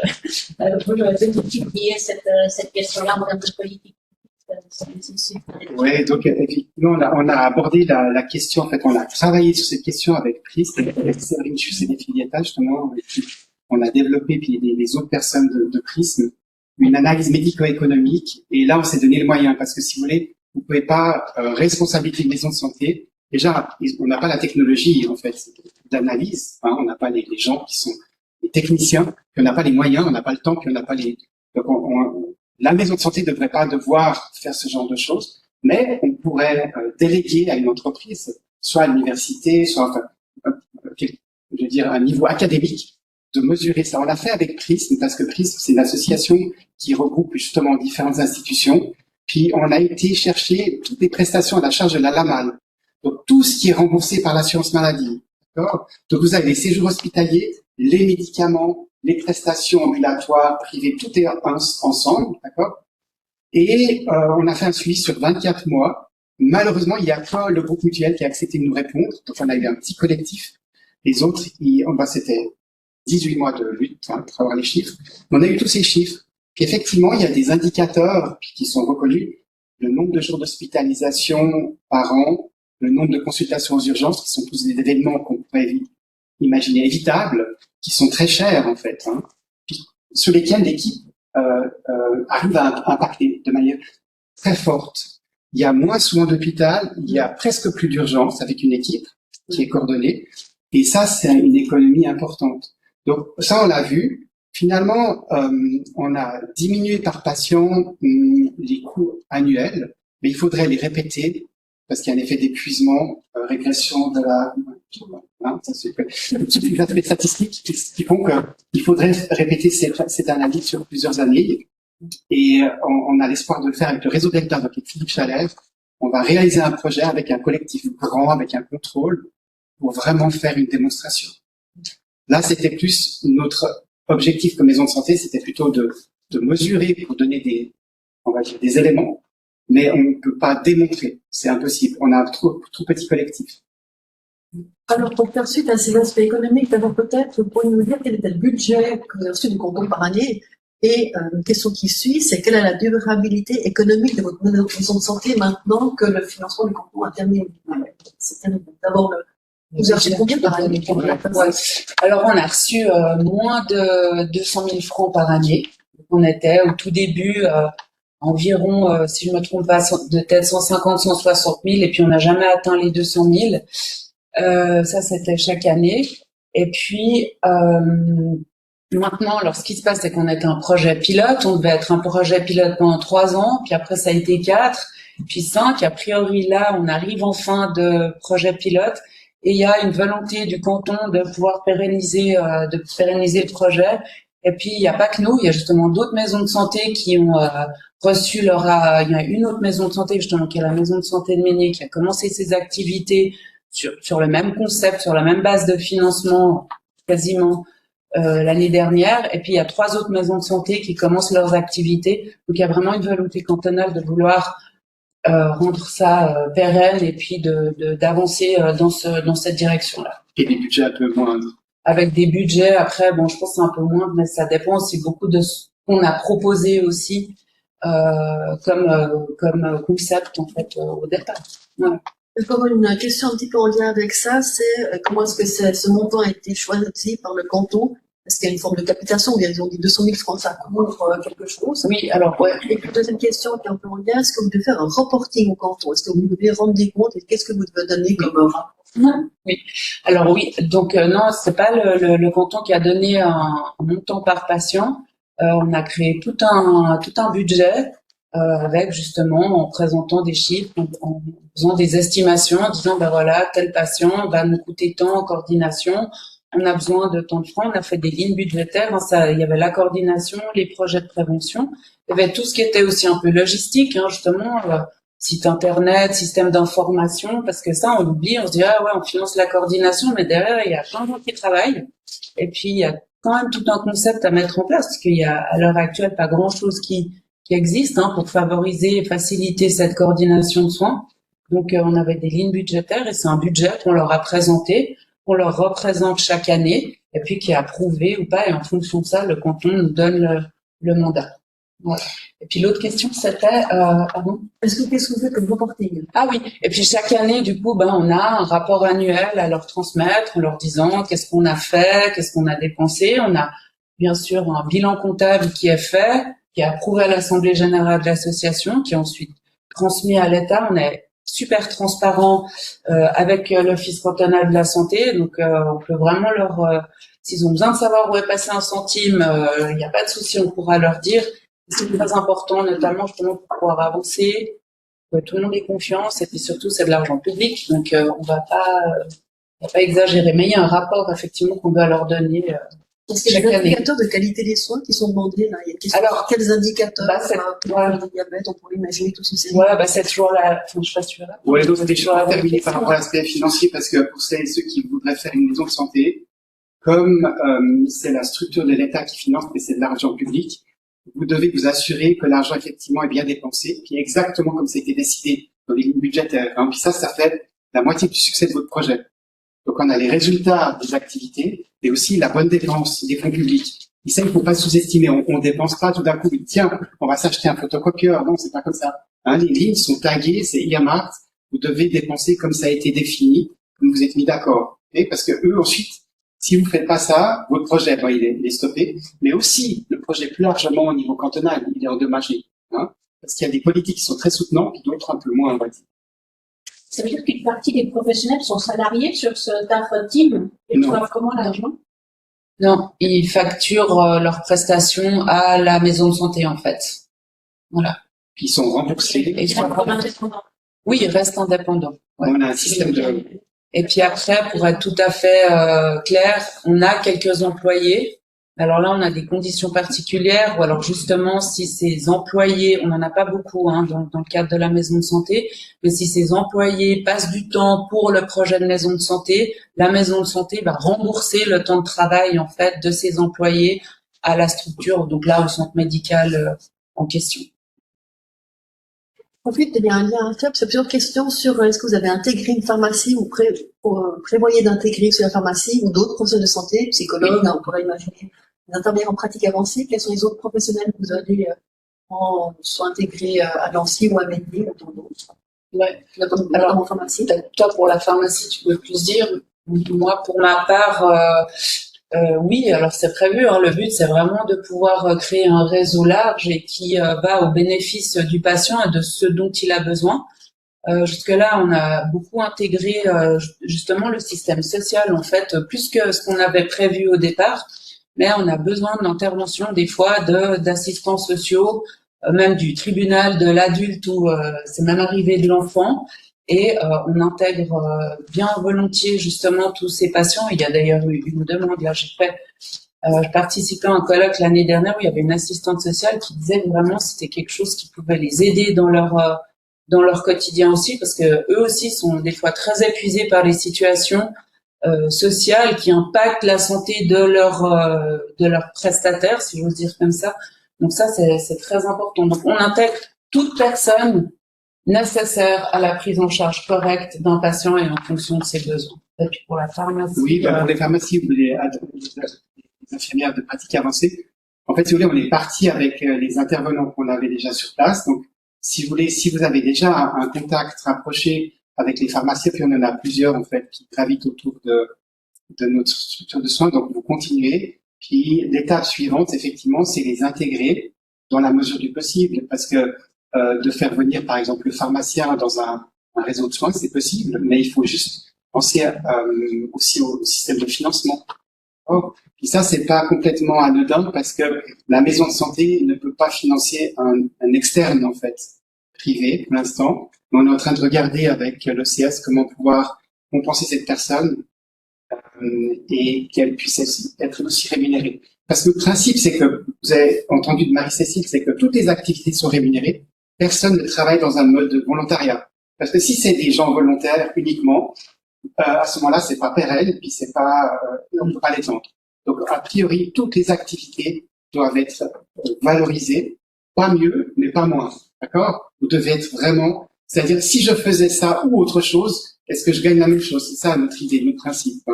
veut multiplier cette question-là en termes de politique. Oui, donc effectivement, on a abordé la question, en fait, on a travaillé sur cette question avec Chris, avec Séverine Chus et des Filietta, justement, et puis on a développé, puis les autres personnes de Prism, une analyse médico-économique, et là, on s'est donné le moyen, parce que si vous voulez, vous pouvez pas responsabiliser une maison de santé. Déjà, on n'a pas la technologie, en fait, d'analyse, hein, on n'a pas les gens qui sont les techniciens, puis on n'a pas les moyens, on n'a pas le temps, puis on n'a pas les... Donc la maison de santé ne devrait pas devoir faire ce genre de choses, mais on pourrait déléguer à une entreprise, soit à l'université, soit je veux dire à un niveau académique, de mesurer ça. On l'a fait avec Prism, parce que Prism, c'est une association qui regroupe justement différentes institutions. Puis on a été chercher toutes les prestations à la charge de la LAMAL. Donc tout ce qui est remboursé par l'assurance maladie. D'accord ? Donc vous avez les séjours hospitaliers, les médicaments, les prestations ambulatoires, privées, tout est ensemble, d'accord? Et on a fait un suivi sur 24 mois. Malheureusement, il y a pas le groupe mutuel qui a accepté de nous répondre. Donc on a eu un petit collectif. Les autres, c'était 18 mois de lutte pour avoir les chiffres. Mais on a eu tous ces chiffres. Puis effectivement, il y a des indicateurs qui sont reconnus. Le nombre de jours d'hospitalisation par an, le nombre de consultations aux urgences, qui sont tous des événements qu'on pourrait imaginer évitables, qui sont très chers en fait, hein, puis sur lesquels l'équipe arrive à impacter de manière très forte. Il y a moins souvent d'hôpital, il y a presque plus d'urgence avec une équipe qui est coordonnée, et ça c'est une économie importante. Donc ça on l'a vu. Finalement, on a diminué par patient les coûts annuels, mais il faudrait les répéter parce qu'il y a un effet d'épuisement, régression de la... Hein, ça c'est des aspects statistiques qui font qu'il faudrait répéter cette analyse sur plusieurs années. Et on a l'espoir de le faire avec le réseau Delta, donc avec Philippe Chalère. On va réaliser un projet avec un collectif grand, avec un contrôle, pour vraiment faire une démonstration. Là, c'était plus notre objectif comme maison de santé, c'était plutôt de mesurer pour donner on va dire des éléments, mais on ne peut pas démontrer. C'est impossible. On a un trop petit collectif. Alors, pour faire suite à ces aspects économiques, d'abord peut-être, vous pourriez nous dire quel était le budget que vous avez reçu du canton par année. Et une question qui suit, c'est quelle est la durabilité économique de votre maison de santé maintenant que le financement du canton a terminé. D'abord, vous avez reçu combien par année? Ouais. Alors, on a reçu moins de 200 000 francs par année. On était au tout début environ, si je me trompe pas, de tête 150, 160 000, et puis on n'a jamais atteint les 200 000. Ça, c'était chaque année. Et puis, maintenant, alors, ce qui se passe, c'est qu'on était un projet pilote. On devait être un projet pilote pendant 3 ans, puis après, ça a été 4, puis 5. A priori, là, on arrive en fin de projet pilote, et il y a une volonté du canton de pouvoir pérenniser le projet. Et puis, il n'y a pas que nous, il y a justement d'autres maisons de santé qui ont reçu il y a une autre maison de santé, justement, qui est la maison de santé de Meignier, qui a commencé ses activités sur le même concept, sur la même base de financement, quasiment, l'année dernière. Et puis, il y a 3 autres maisons de santé qui commencent leurs activités. Donc, il y a vraiment une volonté cantonale de vouloir rendre ça pérenne et puis d'avancer dans cette direction-là. Et des budgets un peu moindres. Avec des budgets, après, bon, je pense que c'est un peu moins, mais ça dépend aussi beaucoup de ce qu'on a proposé aussi comme concept, en fait, au départ. Voilà. Encore une question un petit peu en lien avec ça, c'est comment est-ce que ce montant a été choisi par le canton? Est-ce qu'il y a une forme de capitation ou bien ils ont dit 200 000 francs, ça couvre quelque chose? Oui, alors, ouais. Et puis, deuxième question qui est un peu en lien, est-ce que vous devez faire un reporting au canton? Est-ce que vous devez rendre des comptes et qu'est-ce que vous devez donner comme rapport? Oui. Alors oui, donc non, c'est pas le canton qui a donné un montant par patient. On a créé tout un budget avec justement en présentant des chiffres, en faisant des estimations, en disant ben voilà, tel patient va nous coûter tant en coordination. On a besoin de tant de francs. On a fait des lignes budgétaires. Hein, il y avait la coordination, les projets de prévention. Il y avait tout ce qui était aussi un peu logistique, hein, justement. Site internet, système d'information, parce que ça, on oublie, on se dit, ah ouais, on finance la coordination, mais derrière, il y a plein de gens qui travaillent. Et puis, il y a quand même tout un concept à mettre en place, parce qu'il y a, à l'heure actuelle, pas grand chose qui existe, hein, pour favoriser et faciliter cette coordination de soins. Donc, on avait des lignes budgétaires et c'est un budget qu'on leur a présenté, qu'on leur représente chaque année, et puis qui est approuvé ou pas, et en fonction de ça, le canton nous donne le mandat. Voilà. Et puis l'autre question, c'était, pardon. Qu'est-ce que vous faites comme reporting? Ah oui. Et puis chaque année, du coup, on a un rapport annuel à leur transmettre, en leur disant qu'est-ce qu'on a fait, qu'est-ce qu'on a dépensé. On a bien sûr un bilan comptable qui est fait, qui est approuvé à l'Assemblée générale de l'association, qui est ensuite transmis à l'État. On est super transparent avec l'Office cantonal de la santé, donc on peut vraiment s'ils ont besoin de savoir où est passé un centime, il n'y a pas de souci, on pourra leur dire. C'est très important, notamment justement pour pouvoir avancer, que tout le monde ait confiance, et puis surtout c'est de l'argent public, donc on va pas exagérer. Mais il y a un rapport effectivement qu'on doit leur donner Est-ce qu'il y a des indicateurs de qualité des soins qui sont demandés là? Il y a question. Alors, quels indicateurs? Le diabète, on pourrait imaginer tout ceci. Ouais, c'est toujours la. Enfin, je sais pas si tu veux là. Ouais, donc c'était toujours terminé par rapport à l'aspect financier, parce que pour celles et ceux qui voudraient faire une maison de santé, comme c'est la structure de l'État qui finance, mais c'est de l'argent public, vous devez vous assurer que l'argent effectivement est bien dépensé, puis exactement comme ça a été décidé dans les lignes budgétaires. Hein. Puis ça fait la moitié du succès de votre projet. Donc on a les résultats des activités, et aussi la bonne dépense des fonds publics. Et ça, il ne faut pas sous-estimer. On dépense pas tout d'un coup. Tiens, on va s'acheter un photocopieur. Non, c'est pas comme ça. Hein, les lignes sont taguées, c'est earmarked. Vous devez dépenser comme ça a été défini, comme vous êtes mis d'accord. Et parce que eux ensuite, si vous faites pas ça, votre projet, il est stoppé. Mais aussi, le projet plus largement au niveau cantonal, il est endommagé. Hein, parce qu'il y a des politiques qui sont très soutenantes, et d'autres un peu moins, on va dire. Ça veut dire qu'une partie des professionnels sont salariés sur ce DAF team et reçoivent comment l'argent? Non, ils facturent leurs prestations à la maison de santé, en fait. Voilà. Ils sont remboursés. Oui, ils restent indépendants. Ouais. On a un système de... Et puis après, pour être tout à fait clair, on a quelques employés Alors là, on a des conditions particulières, ou alors justement, si ces employés, on n'en a pas beaucoup dans le cadre de la maison de santé, mais si ces employés passent du temps pour le projet de maison de santé, la maison de santé va rembourser le temps de travail en fait de ces employés à la structure, donc là au centre médical en question. Ensuite, il y a un lien à faire, parce qu'il y a plusieurs questions sur est-ce que vous avez intégré une pharmacie ou prévoyez d'intégrer sur la pharmacie ou d'autres professionnels de santé, psychologues, on pourrait imaginer des infirmières en pratique avancée. Quels sont les autres professionnels que vous avez soit intégrés à Nancy ou à Mendy ou dans d'autres? Ouais. Alors, en pharmacie. Toi, pour la pharmacie, tu peux plus dire. Moi, pour ma part, oui, alors c'est prévu. Le but, c'est vraiment de pouvoir créer un réseau large et qui va au bénéfice du patient et de ce dont il a besoin. Jusque-là, on a beaucoup intégré justement le système social, en fait, plus que ce qu'on avait prévu au départ. Mais on a besoin de l'intervention des fois d'assistants sociaux, même du tribunal de l'adulte ou c'est même arrivé de l'enfant. Et on intègre bien volontiers justement tous ces patients. Il y a d'ailleurs eu une demande. Là, je participais à un colloque l'année dernière où il y avait une assistante sociale qui disait vraiment c'était quelque chose qui pouvait les aider dans leur quotidien aussi, parce que eux aussi sont des fois très épuisés par les situations sociales qui impactent la santé de leurs prestataires, si j'ose dire comme ça. Donc ça, c'est très important. Donc on intègre toute personne nécessaire à la prise en charge correcte d'un patient et en fonction de ses besoins. Et puis pour la pharmacie. Oui, pour les pharmacies ou les infirmières de pratique avancée, en fait, si vous voulez, on est parti avec les intervenants qu'on avait déjà sur place. Donc, si vous voulez, si vous avez déjà un contact rapproché avec les pharmaciens, puis on en a plusieurs, en fait, qui gravitent autour de notre structure de soins, donc vous continuez. Puis l'étape suivante, effectivement, c'est les intégrer dans la mesure du possible, parce que de faire venir, par exemple, le pharmacien dans un réseau de soins, c'est possible, mais il faut juste penser aussi au système de financement. Puis ça, c'est pas complètement anodin, parce que la maison de santé ne peut pas financer un externe, en fait, privé, pour l'instant. On est en train de regarder avec l'OCS comment pouvoir compenser cette personne et qu'elle puisse être aussi rémunérée. Parce que le principe, c'est que, vous avez entendu de Marie-Cécile, c'est que toutes les activités sont rémunérées. Personne ne travaille dans un mode de volontariat. Parce que si c'est des gens volontaires uniquement, à ce moment-là, c'est pas pérenne, puis c'est pas, on ne peut pas l'étendre. Donc, a priori, toutes les activités doivent être valorisées, pas mieux, mais pas moins. D'accord? Vous devez être vraiment, c'est-à-dire, si je faisais ça ou autre chose, est-ce que je gagne la même chose? C'est ça notre idée, notre principe.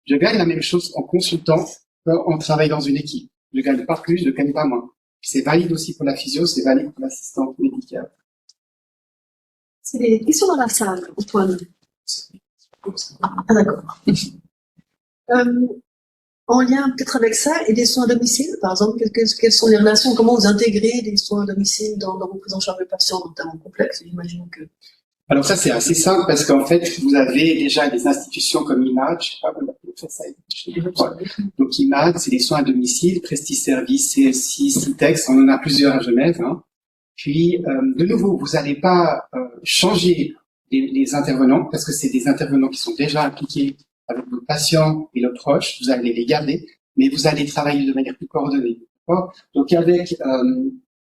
Je gagne la même chose en consultant qu'en travaillant dans une équipe. Je gagne pas plus, je gagne pas moins. C'est valide aussi pour la physio, c'est valide pour l'assistante médicale. C'est des questions dans la salle, Antoine. Ah, d'accord. En lien peut-être avec ça et des soins à domicile, par exemple, quelles sont les relations, comment vous intégrez les soins à domicile dans vos prises en charge de patients, notamment complexes, j'imagine que. Alors ça, c'est assez simple parce qu'en fait, vous avez déjà des institutions comme IMAD, je sais pas comment on fait ça. Donc IMAD, c'est les soins à domicile, Prestiservice, CSI, Citex, on en a plusieurs à Genève. Puis, de nouveau, vous n'allez pas changer les intervenants parce que c'est des intervenants qui sont déjà impliqués avec vos patients et leurs proches. Vous allez les garder, mais vous allez travailler de manière plus coordonnée. Donc avec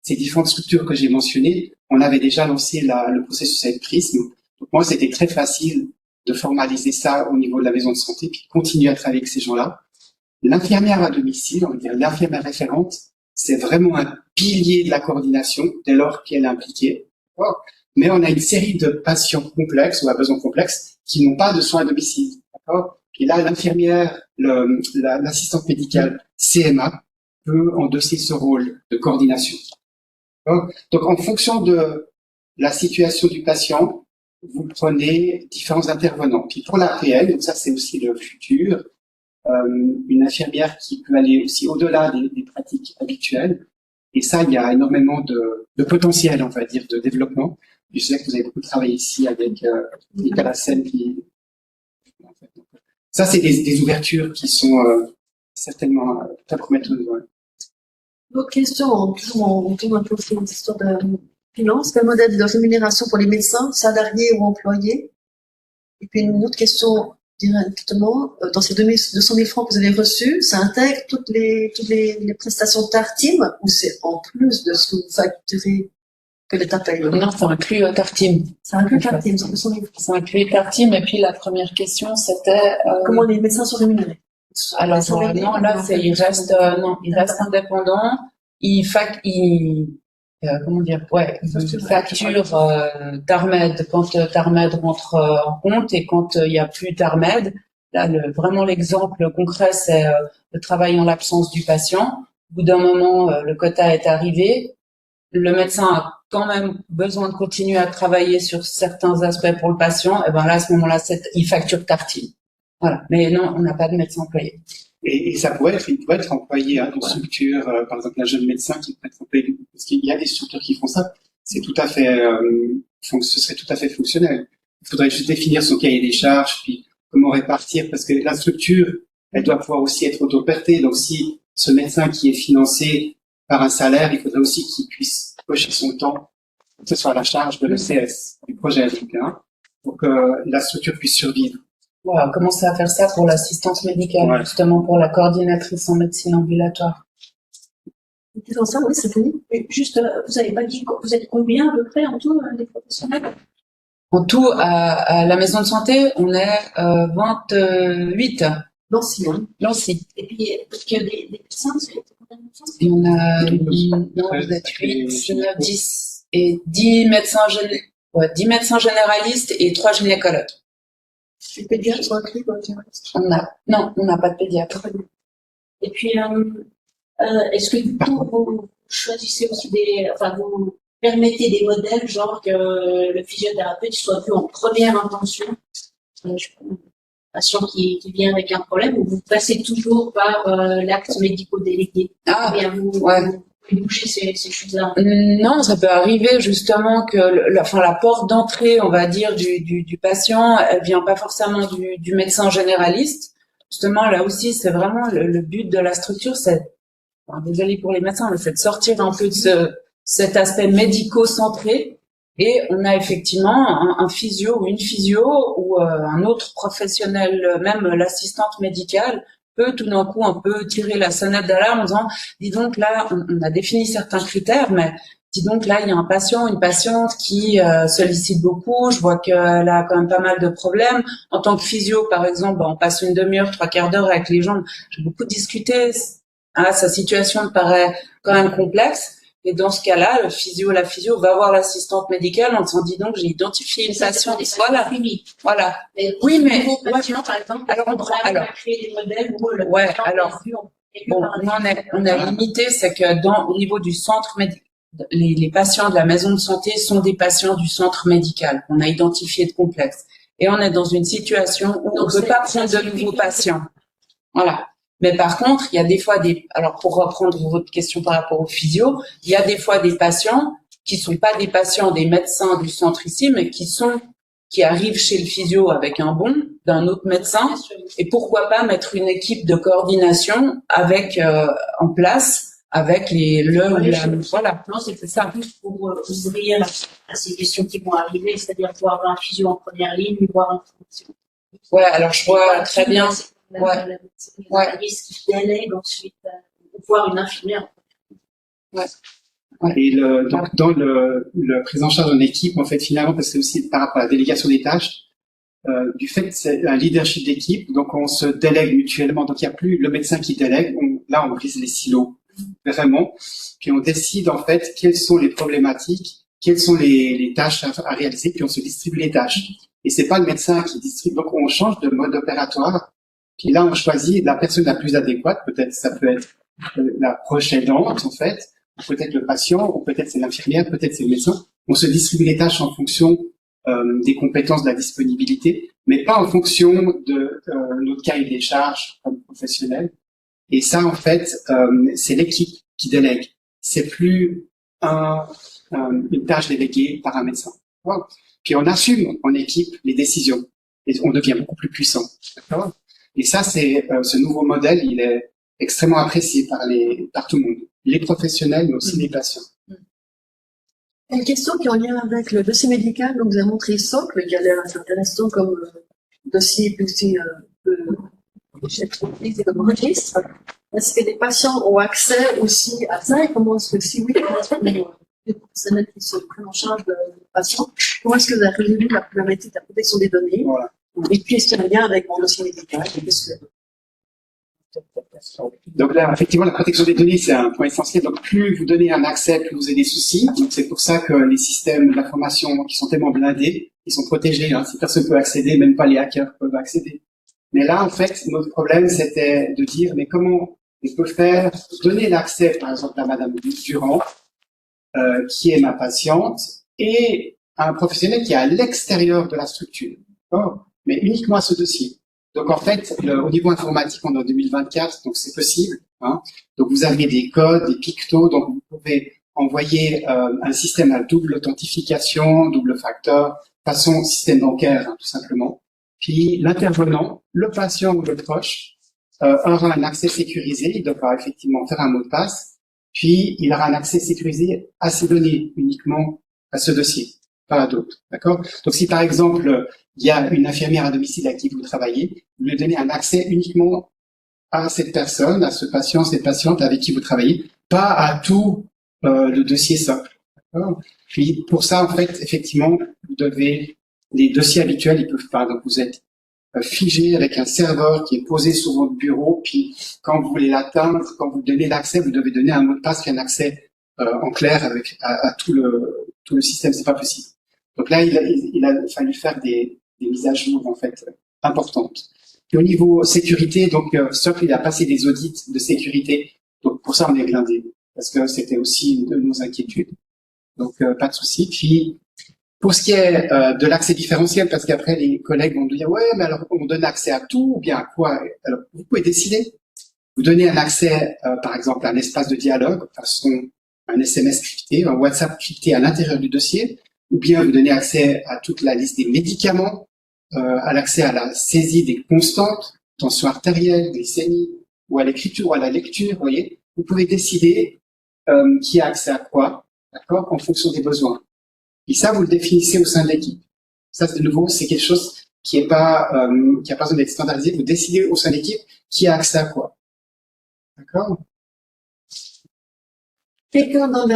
ces différentes structures que j'ai mentionnées, on avait déjà lancé le processus avec Prism. Donc moi, c'était très facile de formaliser ça au niveau de la maison de santé, puis continuer à travailler avec ces gens-là. L'infirmière à domicile, on va dire l'infirmière référente, c'est vraiment un pilier de la coordination dès lors qu'elle est impliquée. Mais on a une série de patients complexes ou à besoins complexes qui n'ont pas de soins à domicile. Et là, l'infirmière, l'assistante médicale CMA peut endosser ce rôle de coordination. Donc, en fonction de la situation du patient, vous prenez différents intervenants. Puis pour l'APL, donc ça c'est aussi le futur, une infirmière qui peut aller aussi au-delà des pratiques habituelles. Et ça, il y a énormément de potentiel, on va dire, de développement. Je sais que vous avez beaucoup travaillé ici avec Nicolas Lassen qui... Ça, c'est des ouvertures qui sont certainement très prometteuses. Ouais. D'autres questions, on tourne un peu sur l'histoire de finance, quel modèle de rémunération pour les médecins, salariés ou employés? Et puis une autre question directement dans ces 200 000 francs que vous avez reçus, ça intègre toutes les prestations Tartim ou c'est en plus de ce que vous facturez que l'État paye? Non, ça inclut Tartim. Ça inclut Tartim, 200 000 francs. Ça inclut Tartim. Et puis la première question, c'était Comment les médecins sont rémunérés? alors non, là il reste indépendant. Comment dire, ouais, il facture Tarmed quand Tarmed rentre en compte et quand il y a plus Tarmed. Là, vraiment l'exemple concret, c'est le travail en l'absence du patient. Au bout d'un moment, le quota est arrivé. Le médecin a quand même besoin de continuer à travailler sur certains aspects pour le patient. Et ben là, à ce moment-là, il facture Tartim. Voilà. Mais non, on n'a pas de médecin employé. Et ça il pourrait être employé dans une structure, par exemple un jeune médecin qui pourrait être employé, parce qu'il y a des structures qui font ça. C'est tout à fait, ce serait tout à fait fonctionnel. Il faudrait juste définir son cahier des charges, puis comment répartir, parce que la structure, elle doit pouvoir aussi être auto-pertée. Donc si ce médecin qui est financé par un salaire, il faudrait aussi qu'il puisse cocher son temps, que ce soit à la charge de l'ECS, du projet, pour que la structure puisse survivre. Voilà, commencer à faire ça pour l'assistance médicale, justement pour la coordinatrice en médecine ambulatoire. C'est dans ça, oui, c'est fini. Et juste, vous avez pas dit, vous êtes combien à peu près en tout, les professionnels? En tout, à la maison de santé, on est 28. Nancy, hein. Nancy. Et puis, parce qu'il y a des médecins, c'est combien de médecins? Et on a, non, vous êtes 8, 9, 10, et 10 médecins généralistes et 3 gynécologues. Les pédiatres sont inclus, quoi, Non, on n'a pas de pédiatre. Et puis, est-ce que du coup, vous choisissez aussi vous permettez des modèles, genre que le physiothérapeute soit vu en première intention, un patient qui vient avec un problème, ou vous passez toujours par l'acte médico-délégué? Ah, bien, vous bouger ces choses-là? Non, ça peut arriver justement que la porte d'entrée, on va dire, du patient, elle vient pas forcément du médecin généraliste. Justement, là aussi, c'est vraiment le but de la structure, désolé pour les médecins, mais c'est de sortir un peu de cet aspect médico-centré. Et on a effectivement un physio ou une physio ou un autre professionnel, même l'assistante médicale, peut tout d'un coup un peu tirer la sonnette d'alarme en disant, dis donc là, on a défini certains critères, mais dis donc là, il y a un patient, une patiente qui sollicite beaucoup, je vois qu'elle a quand même pas mal de problèmes. En tant que physio, par exemple, on passe une demi-heure, 3/4 d'heure avec les gens, j'ai beaucoup discuté, sa situation me paraît quand même complexe. Et dans ce cas-là, la physio va voir l'assistante médicale en disant, dis donc, j'ai identifié une patiente. Voilà. Oui, mais patient, par exemple, alors, créer des modèles où le on a limité, c'est que au niveau du centre médical, les patients de la maison de santé sont des patients du centre médical qu'on a identifié de complexes. Et on est dans une situation où on ne peut pas prendre de nouveaux patients. Voilà. Mais par contre, il y a des fois alors pour reprendre votre question par rapport au physio, il y a des fois des patients qui sont pas des patients des médecins du centre ici, mais qui arrivent chez le physio avec un bon d'un autre médecin. Et pourquoi pas mettre une équipe de coordination en place avec voilà. Non, c'est ça. Plus pour ouvrir à ces questions qui vont arriver, c'est-à-dire voir un physio en première ligne, voir un physio. Ouais, alors je vois très bien. Qui délègue ensuite, voir une infirmière. Et donc dans le prise en charge d'une équipe, en fait, finalement, parce que c'est aussi par rapport à la délégation des tâches, du fait que c'est un leadership d'équipe, donc on se délègue mutuellement. Donc il n'y a plus le médecin qui délègue. Là, on brise les silos, vraiment. Puis on décide en fait quelles sont les problématiques, quelles sont les tâches à réaliser, puis on se distribue les tâches. Et c'est pas le médecin qui distribue. Donc on change de mode opératoire. Puis là, on choisit la personne la plus adéquate. Peut-être ça peut être la proche aidante, en fait, peut-être le patient, ou peut-être c'est l'infirmière, peut-être c'est le médecin. On se distribue les tâches en fonction des compétences, de la disponibilité, mais pas en fonction de notre cahier des charges comme professionnel. Et ça, en fait, c'est l'équipe qui délègue. C'est plus une tâche déléguée par un médecin. Wow. Puis on assume en équipe les décisions et on devient beaucoup plus puissant. D'accord ? Et ça, ce nouveau modèle, il est extrêmement apprécié par tout le monde, les professionnels, mais aussi les patients. Une question qui est en lien avec le dossier médical. Donc, vous avez montré Socle, qui a l'air assez intéressant comme dossier plus comme registre. Est-ce que les patients ont accès aussi à ça et comment est-ce que si oui, les professionnels qui se prennent en charge de patients, comment est-ce que vous avez résolu la problématique de la protection des données? Voilà. Et puis, est-ce qu'il y a un lien avec mon dossier médical? Donc là, effectivement, la protection des données, c'est un point essentiel. Donc, plus vous donnez un accès, plus vous avez des soucis. Donc, c'est pour ça que les systèmes d'information qui sont tellement blindés, ils sont protégés. Hein. Si personne peut accéder, même pas les hackers peuvent accéder. Mais là, en fait, notre problème, c'était de dire, mais comment on peut faire donner l'accès, par exemple, à Madame Durand, qui est ma patiente, et à un professionnel qui est à l'extérieur de la structure, mais uniquement à ce dossier. Donc en fait, au niveau informatique, on est en 2024, donc c'est possible. Hein. Donc vous avez des codes, des pictos, donc vous pouvez envoyer un système à double authentification, double facteur, façon système bancaire, hein, tout simplement. Puis l'intervenant, le patient ou le proche, aura un accès sécurisé, il devra effectivement faire un mot de passe, puis il aura un accès sécurisé à ces données, uniquement à ce dossier, pas à d'autres. D'accord? Donc si par exemple, il y a une infirmière à domicile à qui vous travaillez, vous lui donnez un accès uniquement à cette personne, à ce patient, cette patiente avec qui vous travaillez, pas à tout le dossier socle. D'accord? Puis pour ça, en fait, effectivement, vous devez, les dossiers habituels, ils peuvent pas. Donc vous êtes figé avec un serveur qui est posé sur votre bureau, puis quand vous voulez l'atteindre, quand vous donnez l'accès, vous devez donner un mot de passe puis un accès en clair avec à tout le système. C'est pas possible. Donc là, il a fallu faire des mises à jour en fait importantes. Et au niveau sécurité, donc Socle, il a passé des audits de sécurité. Donc pour ça, on est blindé parce que c'était aussi une de nos inquiétudes. Donc pas de souci. Puis pour ce qui est de l'accès différentiel, parce qu'après les collègues vont nous dire ouais, mais alors on donne accès à tout ou bien à quoi? Alors vous pouvez décider. Vous donnez un accès, par exemple, à un espace de dialogue, façon un SMS crypté, un WhatsApp crypté à l'intérieur du dossier, ou bien vous donnez accès à toute la liste des médicaments, à l'accès à la saisie des constantes, tension artérielle, glycémie, ou à l'écriture ou à la lecture. Vous voyez, vous pouvez décider qui a accès à quoi, d'accord, en fonction des besoins. Et ça, vous le définissez au sein de l'équipe. Ça, de nouveau, c'est quelque chose qui a pas besoin d'être standardisé. Vous décidez au sein de l'équipe qui a accès à quoi. D'accord? Quelqu'un en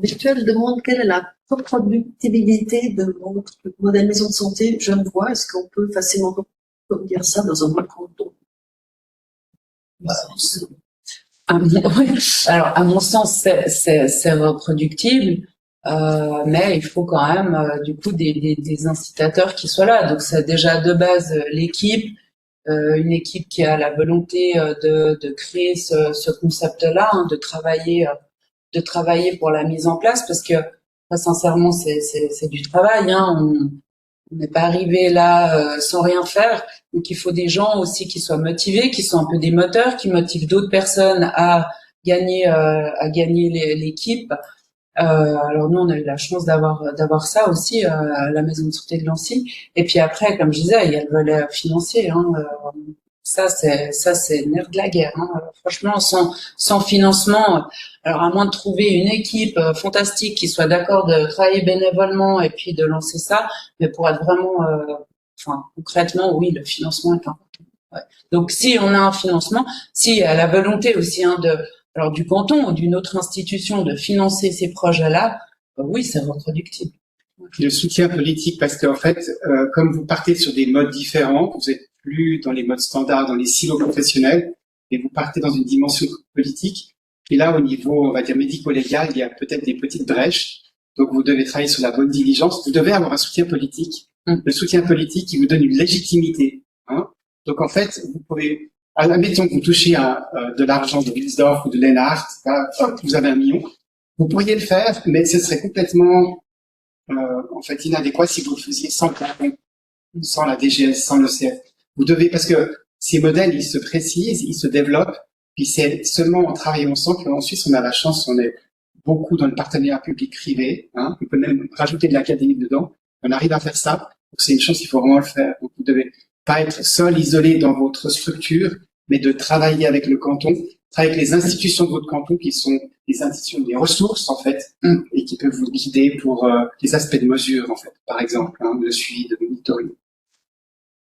virtuel demande quelle est la reproductibilité de votre modèle maison de santé Genevois. Est-ce qu'on peut facilement dire ça dans un mois canton? Alors, à mon sens, c'est reproductible, mais il faut quand même, du coup, des incitateurs qui soient là. Donc, c'est déjà de base l'équipe, une équipe qui a la volonté de créer ce concept-là, hein, de travailler pour la mise en place, parce que, très sincèrement, c'est du travail. Hein, on n'est pas arrivé là sans rien faire. Donc il faut des gens aussi qui soient motivés, qui sont un peu des moteurs, qui motivent d'autres personnes à gagner l'équipe. Alors nous on a eu la chance d'avoir ça aussi à la maison de santé de Nancy. Et puis après, comme je disais, il y a le volet financier. Hein, ça c'est le nerf de la guerre. Hein. Franchement, sans financement, alors à moins de trouver une équipe fantastique qui soit d'accord de travailler bénévolement et puis de lancer ça, mais pour être vraiment, concrètement, oui, le financement est important. Ouais. Donc si on a un financement, si il y a la volonté aussi alors du canton ou d'une autre institution de financer ces projets-là, oui, c'est reproductible. Puis le soutien politique, parce qu'en fait, comme vous partez sur des modes différents, vous êtes plus dans les modes standards, dans les silos professionnels, et vous partez dans une dimension politique. Et là, au niveau, on va dire, médico-légal, il y a peut-être des petites brèches. Donc, vous devez travailler sur la bonne diligence. Vous devez avoir un soutien politique. Le soutien politique qui vous donne une légitimité. Hein. Donc, en fait, vous pouvez, admettons que vous touchez de l'argent de Wilsdorf ou de Lennart, vous avez 1 million. Vous pourriez le faire, mais ce serait complètement, en fait, inadéquat si vous le faisiez sans la DGS, sans l'OCF. Vous devez, parce que ces modèles, ils se précisent, ils se développent, puis c'est seulement en travaillant ensemble qu'en Suisse, on a la chance, on est beaucoup dans le partenariat public-privé, hein, on peut même rajouter de l'académique dedans, on arrive à faire ça, donc c'est une chance, il faut vraiment le faire. Donc vous devez pas être seul, isolé dans votre structure, mais de travailler avec le canton, travailler avec les institutions de votre canton, qui sont des institutions, des ressources, en fait, et qui peuvent vous guider pour les aspects de mesure, en fait, par exemple, hein, de suivi, de monitoring.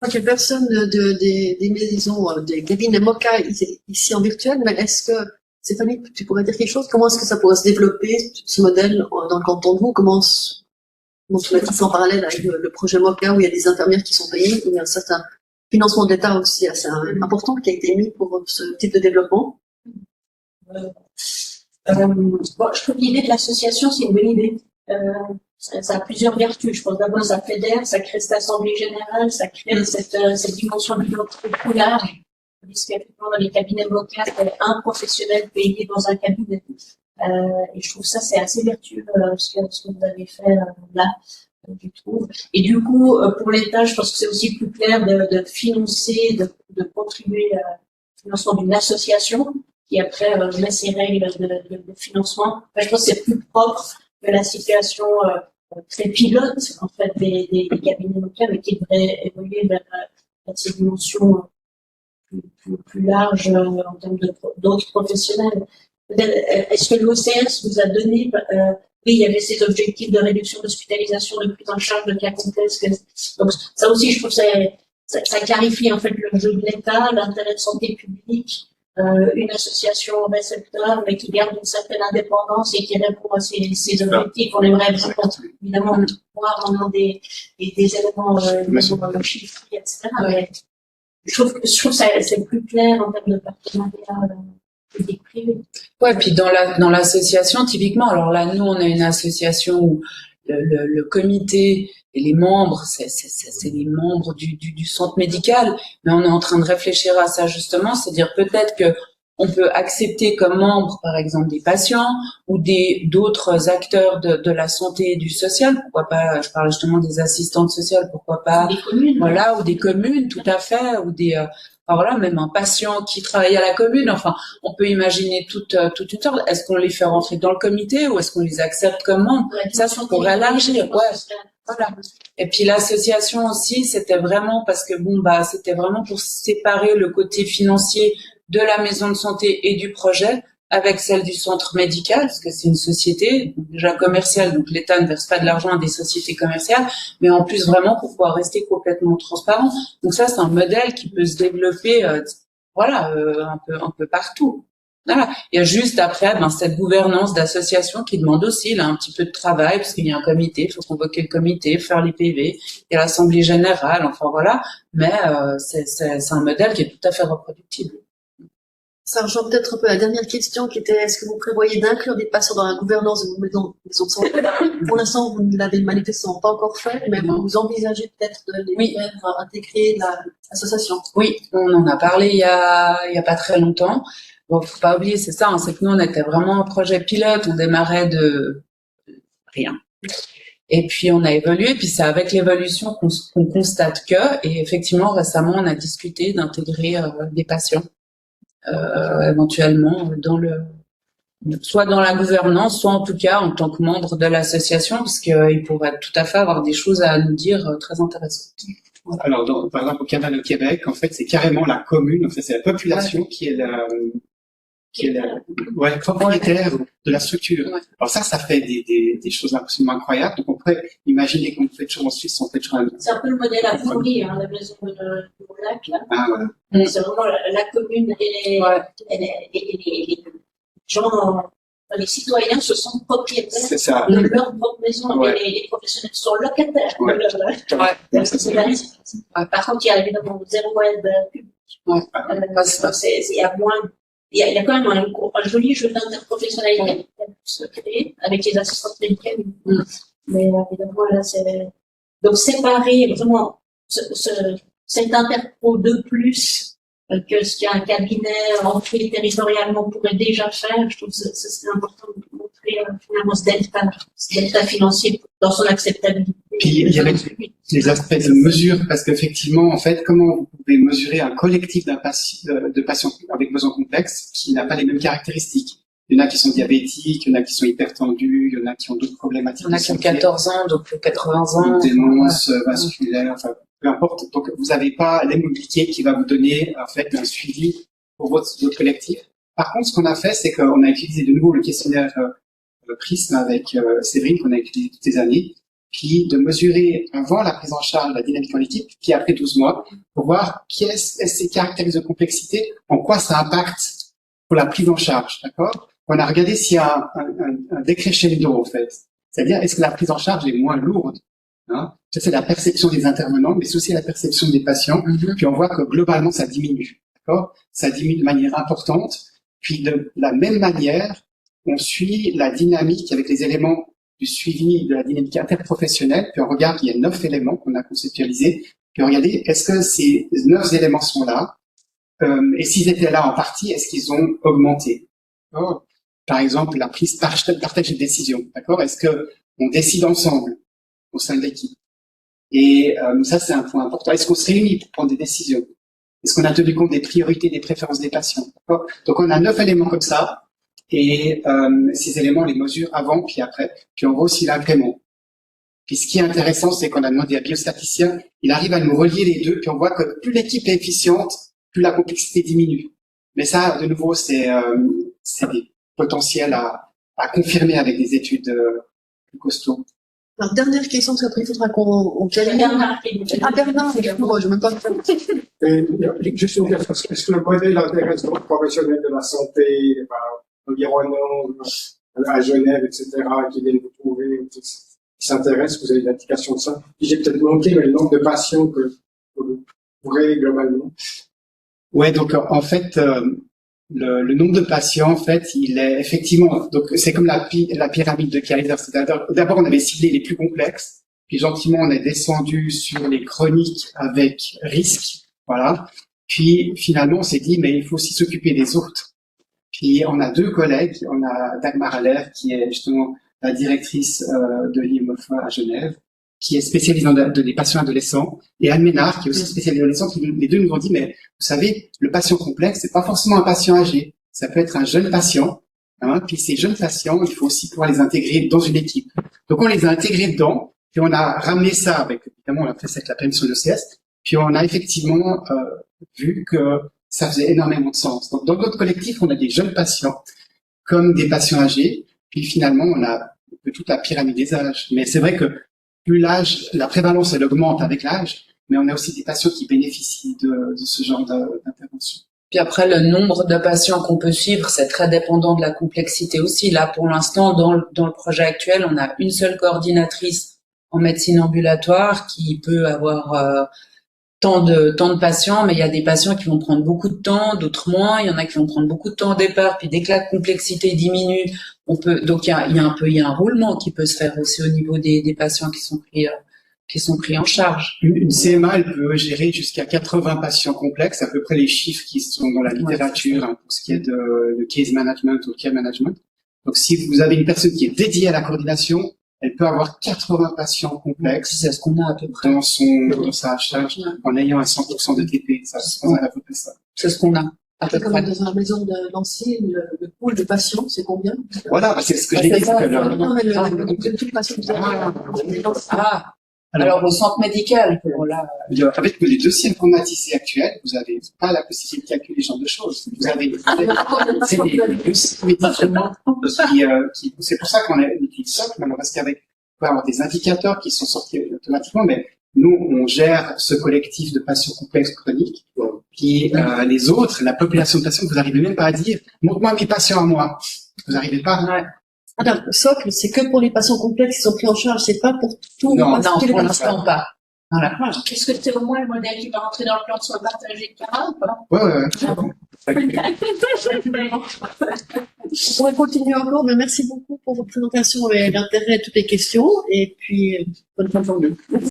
Ok, personne des maisons, des cabinets Moka ici en virtuel, mais est-ce que, Stéphanie, tu pourrais dire quelque chose? Comment est-ce que ça pourrait se développer, ce modèle, dans le canton de Vaud? Comment tu mets ça en parallèle avec le projet Moka où il y a des infirmières qui sont payées, où il y a un certain financement de l'État aussi assez important qui a été mis pour ce type de développement? Bon, je trouve l'idée de l'association, c'est une bonne idée. Ça a plusieurs vertus. Je pense d'abord, ça fédère, ça crée cette assemblée générale, ça crée cette dimension de l'autre plus large. Puisqu'effectivement, dans les cabinets vocaux, un professionnel payé dans un cabinet. Et je trouve ça, c'est assez vertueux, ce que vous avez fait là, je trouve. Et du coup, pour l'État, je pense que c'est aussi plus clair de financer, de contribuer au financement d'une association qui après met ses règles de financement. Enfin, je pense que c'est plus propre que la situation très pilote en fait des cabinets locaux, mais qui devrait évoluer vers ces dimensions plus larges en termes d'autres professionnels. Est-ce que l'OCS vous a donné oui, il y avait ces objectifs de réduction d'hospitalisation, de prise en charge de cas complexes. Donc ça aussi, je trouve ça clarifie en fait le jeu de l'État, l'intérêt de santé publique. Une association récepteur, mais qui garde une certaine indépendance et qui répond à ces objectifs. On aimerait évidemment voir maintenant des éléments chiffrés, etc. Mais je trouve que c'est plus clair en termes de partenariat public-privé. Ouais, puis dans l'association, typiquement, alors là, nous, on a une association où le comité et les membres, c'est les membres du centre médical, mais on est en train de réfléchir à ça justement, c'est-à-dire peut-être que on peut accepter comme membres, par exemple, des patients ou d'autres acteurs de la santé et du social, pourquoi pas, je parle justement des assistantes sociales, pourquoi pas, des communes, voilà, ou des communes, tout à fait, ou enfin voilà, même un patient qui travaille à la commune, enfin, on peut imaginer toute une sorte. Est-ce qu'on les fait rentrer dans le comité ou est-ce qu'on les accepte comme membres? Ça pourrait élargir, ouais. Voilà. Et puis l'association aussi, c'était vraiment parce que c'était vraiment pour séparer le côté financier de la maison de santé et du projet avec celle du centre médical, parce que c'est une société déjà commerciale, donc l'État ne verse pas de l'argent à des sociétés commerciales, mais en plus vraiment pour pouvoir rester complètement transparent. Donc ça, c'est un modèle qui peut se développer, un peu partout. Voilà. Il y a juste après, cette gouvernance d'association qui demande aussi là un petit peu de travail, parce qu'il y a un comité, il faut convoquer le comité, faire les PV, il y a l'assemblée générale, enfin voilà. Mais c'est un modèle qui est tout à fait reproductible. Ça rejoint peut-être un peu la dernière question qui était est-ce que vous prévoyez d'inclure des patients dans la gouvernance de vos maisons de santé? Pour l'instant, vous ne l'avez manifestement pas encore fait, mais vous envisagez peut-être de les faire intégrer l'association. Oui, on en a parlé il y a pas très longtemps. Bon, faut pas oublier, c'est ça, c'est que nous, on était vraiment un projet pilote, on démarrait de rien. Et puis, on a évolué, puis c'est avec l'évolution qu'on constate et effectivement, récemment, on a discuté d'intégrer des patients, éventuellement, soit dans la gouvernance, soit en tout cas en tant que membre de l'association, parce qu'ils pourraient tout à fait avoir des choses à nous dire très intéressantes. Alors, par exemple, au Canada au Québec, en fait, c'est carrément la commune, en fait, c'est la population qui est le propriétaire de la structure. Ouais. Alors ça fait des choses absolument incroyables. Donc on pourrait imaginer qu'on fait toujours en Suisse, on fait toujours c'est un peu le modèle à Bourg-Guy, la maison de Lac, là. Ah, voilà. C'est vraiment la commune et les gens, les citoyens se sentent propriétaires de leur propre maison et les professionnels sont locataires. Par contre, il y a évidemment zéro aide publique. Il y a quand même un joli jeu d'interprofessionnalité qui se crée avec les assistantes médicales. Mais évidemment, là, donc séparer vraiment cet interpro de plus que ce qu'un cabinet ancré territorialement pourrait déjà faire, je trouve que ce serait important de montrer finalement ce delta financier dans son acceptabilité. Puis il y avait les aspects de mesure, parce qu'effectivement, en fait, comment vous pouvez mesurer un collectif de patients avec besoins complexes qui n'a pas les mêmes caractéristiques? Il y en a qui sont diabétiques, il y en a qui sont hypertendus, il y en a qui ont d'autres problématiques. Il y en a qui ont 14 ans, d'autres 80 ans. Démence vasculaire, enfin, peu importe. Donc, vous n'avez pas l'immobilier qui va vous donner, en fait, un suivi pour votre collectif. Par contre, ce qu'on a fait, c'est qu'on a utilisé de nouveau le questionnaire Prism avec Séverine, qu'on a utilisé toutes ces années. puis de mesurer avant la prise en charge la dynamique en équipe, puis après 12 mois, pour voir ces caractéristiques de complexité, en quoi ça impacte pour la prise en charge, d'accord? On a regardé s'il y a un décrescendo, en fait. C'est-à-dire, est-ce que la prise en charge est moins lourde, hein? Ça, c'est la perception des intervenants, mais c'est aussi la perception des patients. Puis on voit que globalement, ça diminue, d'accord? Ça diminue de manière importante. Puis de la même manière, on suit la dynamique avec les éléments du suivi de la dynamique interprofessionnelle. Puis on regarde, il y a 9 éléments qu'on a conceptualisés. Puis regardez, est-ce que ces 9 éléments sont là? Et s'ils étaient là en partie, est-ce qu'ils ont augmenté? D'accord. Par exemple, la prise partage de décision. D'accord? Est-ce que on décide ensemble au sein de l'équipe? Et ça, c'est un point important. Est-ce qu'on se réunit pour prendre des décisions? Est-ce qu'on a tenu compte des priorités, des préférences des patients? D'accord? Donc, on a 9 éléments comme ça. Et ces éléments, on les mesure avant puis après. Puis on voit aussi l'agrément. Puis ce qui est intéressant, c'est qu'on a demandé à un biostaticien, il arrive à nous relier les deux, puis on voit que plus l'équipe est efficiente, plus la complexité diminue. Mais ça, de nouveau, c'est des potentiels à confirmer avec des études plus costauds. Alors, dernière question, parce qu'après, il faudra qu'on termine. Bernard, Bernard, excuse-moi, je ne veux même pas. Juste une question, est-ce que le modèle intéresse d'autres professionnels de la santé, environnants, à Genève, etc., qui viennent vous trouver, qui s'intéressent, vous avez une indication de ça? J'ai peut-être manqué, mais le nombre de patients que vous couvrez globalement. Ouais, donc en fait, le nombre de patients, en fait, il est effectivement, donc c'est comme la pyramide de Kaiser. D'abord, on avait ciblé les plus complexes, puis gentiment, on est descendu sur les chroniques avec risque, voilà. Puis finalement, on s'est dit, mais il faut aussi s'occuper des autres. Puis on a 2 collègues, on a Dagmar Haller, qui est justement la directrice de l'IMOF à Genève, qui est spécialisée dans les patients adolescents, et Anne Ménard, qui est aussi spécialisée dans les adolescents, les deux nous ont dit, mais vous savez, le patient complexe, c'est pas forcément un patient âgé, ça peut être un jeune patient, hein, puis ces jeunes patients, il faut aussi pouvoir les intégrer dans une équipe. Donc on les a intégrés dedans, puis on a ramené ça avec, évidemment, on a fait ça avec la permission de l'OCS, puis on a effectivement vu que ça faisait énormément de sens. Donc dans notre collectif, on a des jeunes patients, comme des patients âgés, puis finalement, on a un peu toute la pyramide des âges. Mais c'est vrai que plus l'âge, la prévalence, elle augmente avec l'âge, mais on a aussi des patients qui bénéficient de ce genre d'intervention. Puis après, le nombre de patients qu'on peut suivre, c'est très dépendant de la complexité aussi. Là, pour l'instant, dans le projet actuel, on a une seule coordinatrice en médecine ambulatoire qui peut avoir tant de patients, mais il y a des patients qui vont prendre beaucoup de temps, d'autres moins. Il y en a qui vont prendre beaucoup de temps au départ, puis dès que la complexité diminue, donc il y a un roulement qui peut se faire aussi au niveau des patients qui sont pris en charge. Une CMA, elle peut gérer jusqu'à 80 patients complexes, à peu près les chiffres qui sont dans la littérature, hein, pour ce qui est de case management ou care management. Donc, si vous avez une personne qui est dédiée à la coordination, elle peut avoir 80 patients complexes. C'est ce qu'on a à peu près. Dans sa charge, en ayant un 100% de TP. Ça, c'est à peu près ça. C'est ce qu'on a. À peu Comme près. dans une maison de Nancy, le pool de patients, c'est combien? Voilà, c'est ce que j'ai dit tout à l'heure. Non, mais tous les patients que vous avez. Alors au centre médical, là. Avec les dossiers informatisés actuels, vous n'avez pas la possibilité de calculer ce genre de choses. Vous avez c'est des dossiers médicaments c'est pour ça qu'on utilise SOC, parce qu'avec, on peut avoir des indicateurs qui sont sortis automatiquement, mais nous, on gère ce collectif de patients complexes chroniques. Puis les autres, la population de patients, vous n'arrivez même pas à dire, montre-moi mes patients à moi. Vous n'arrivez pas. Ouais. Alors, le socle, c'est que pour les patients complexes qui sont pris en charge, c'est pas pour tout. Non, pour l'instant pas. Voilà. Est-ce que c'est au moins le modèle qui va rentrer dans le plan de soins partagés de Cara ou pas? On pourrait continuer encore, mais merci beaucoup pour votre présentation et l'intérêt à toutes les questions. Et puis, bonne fin de journée.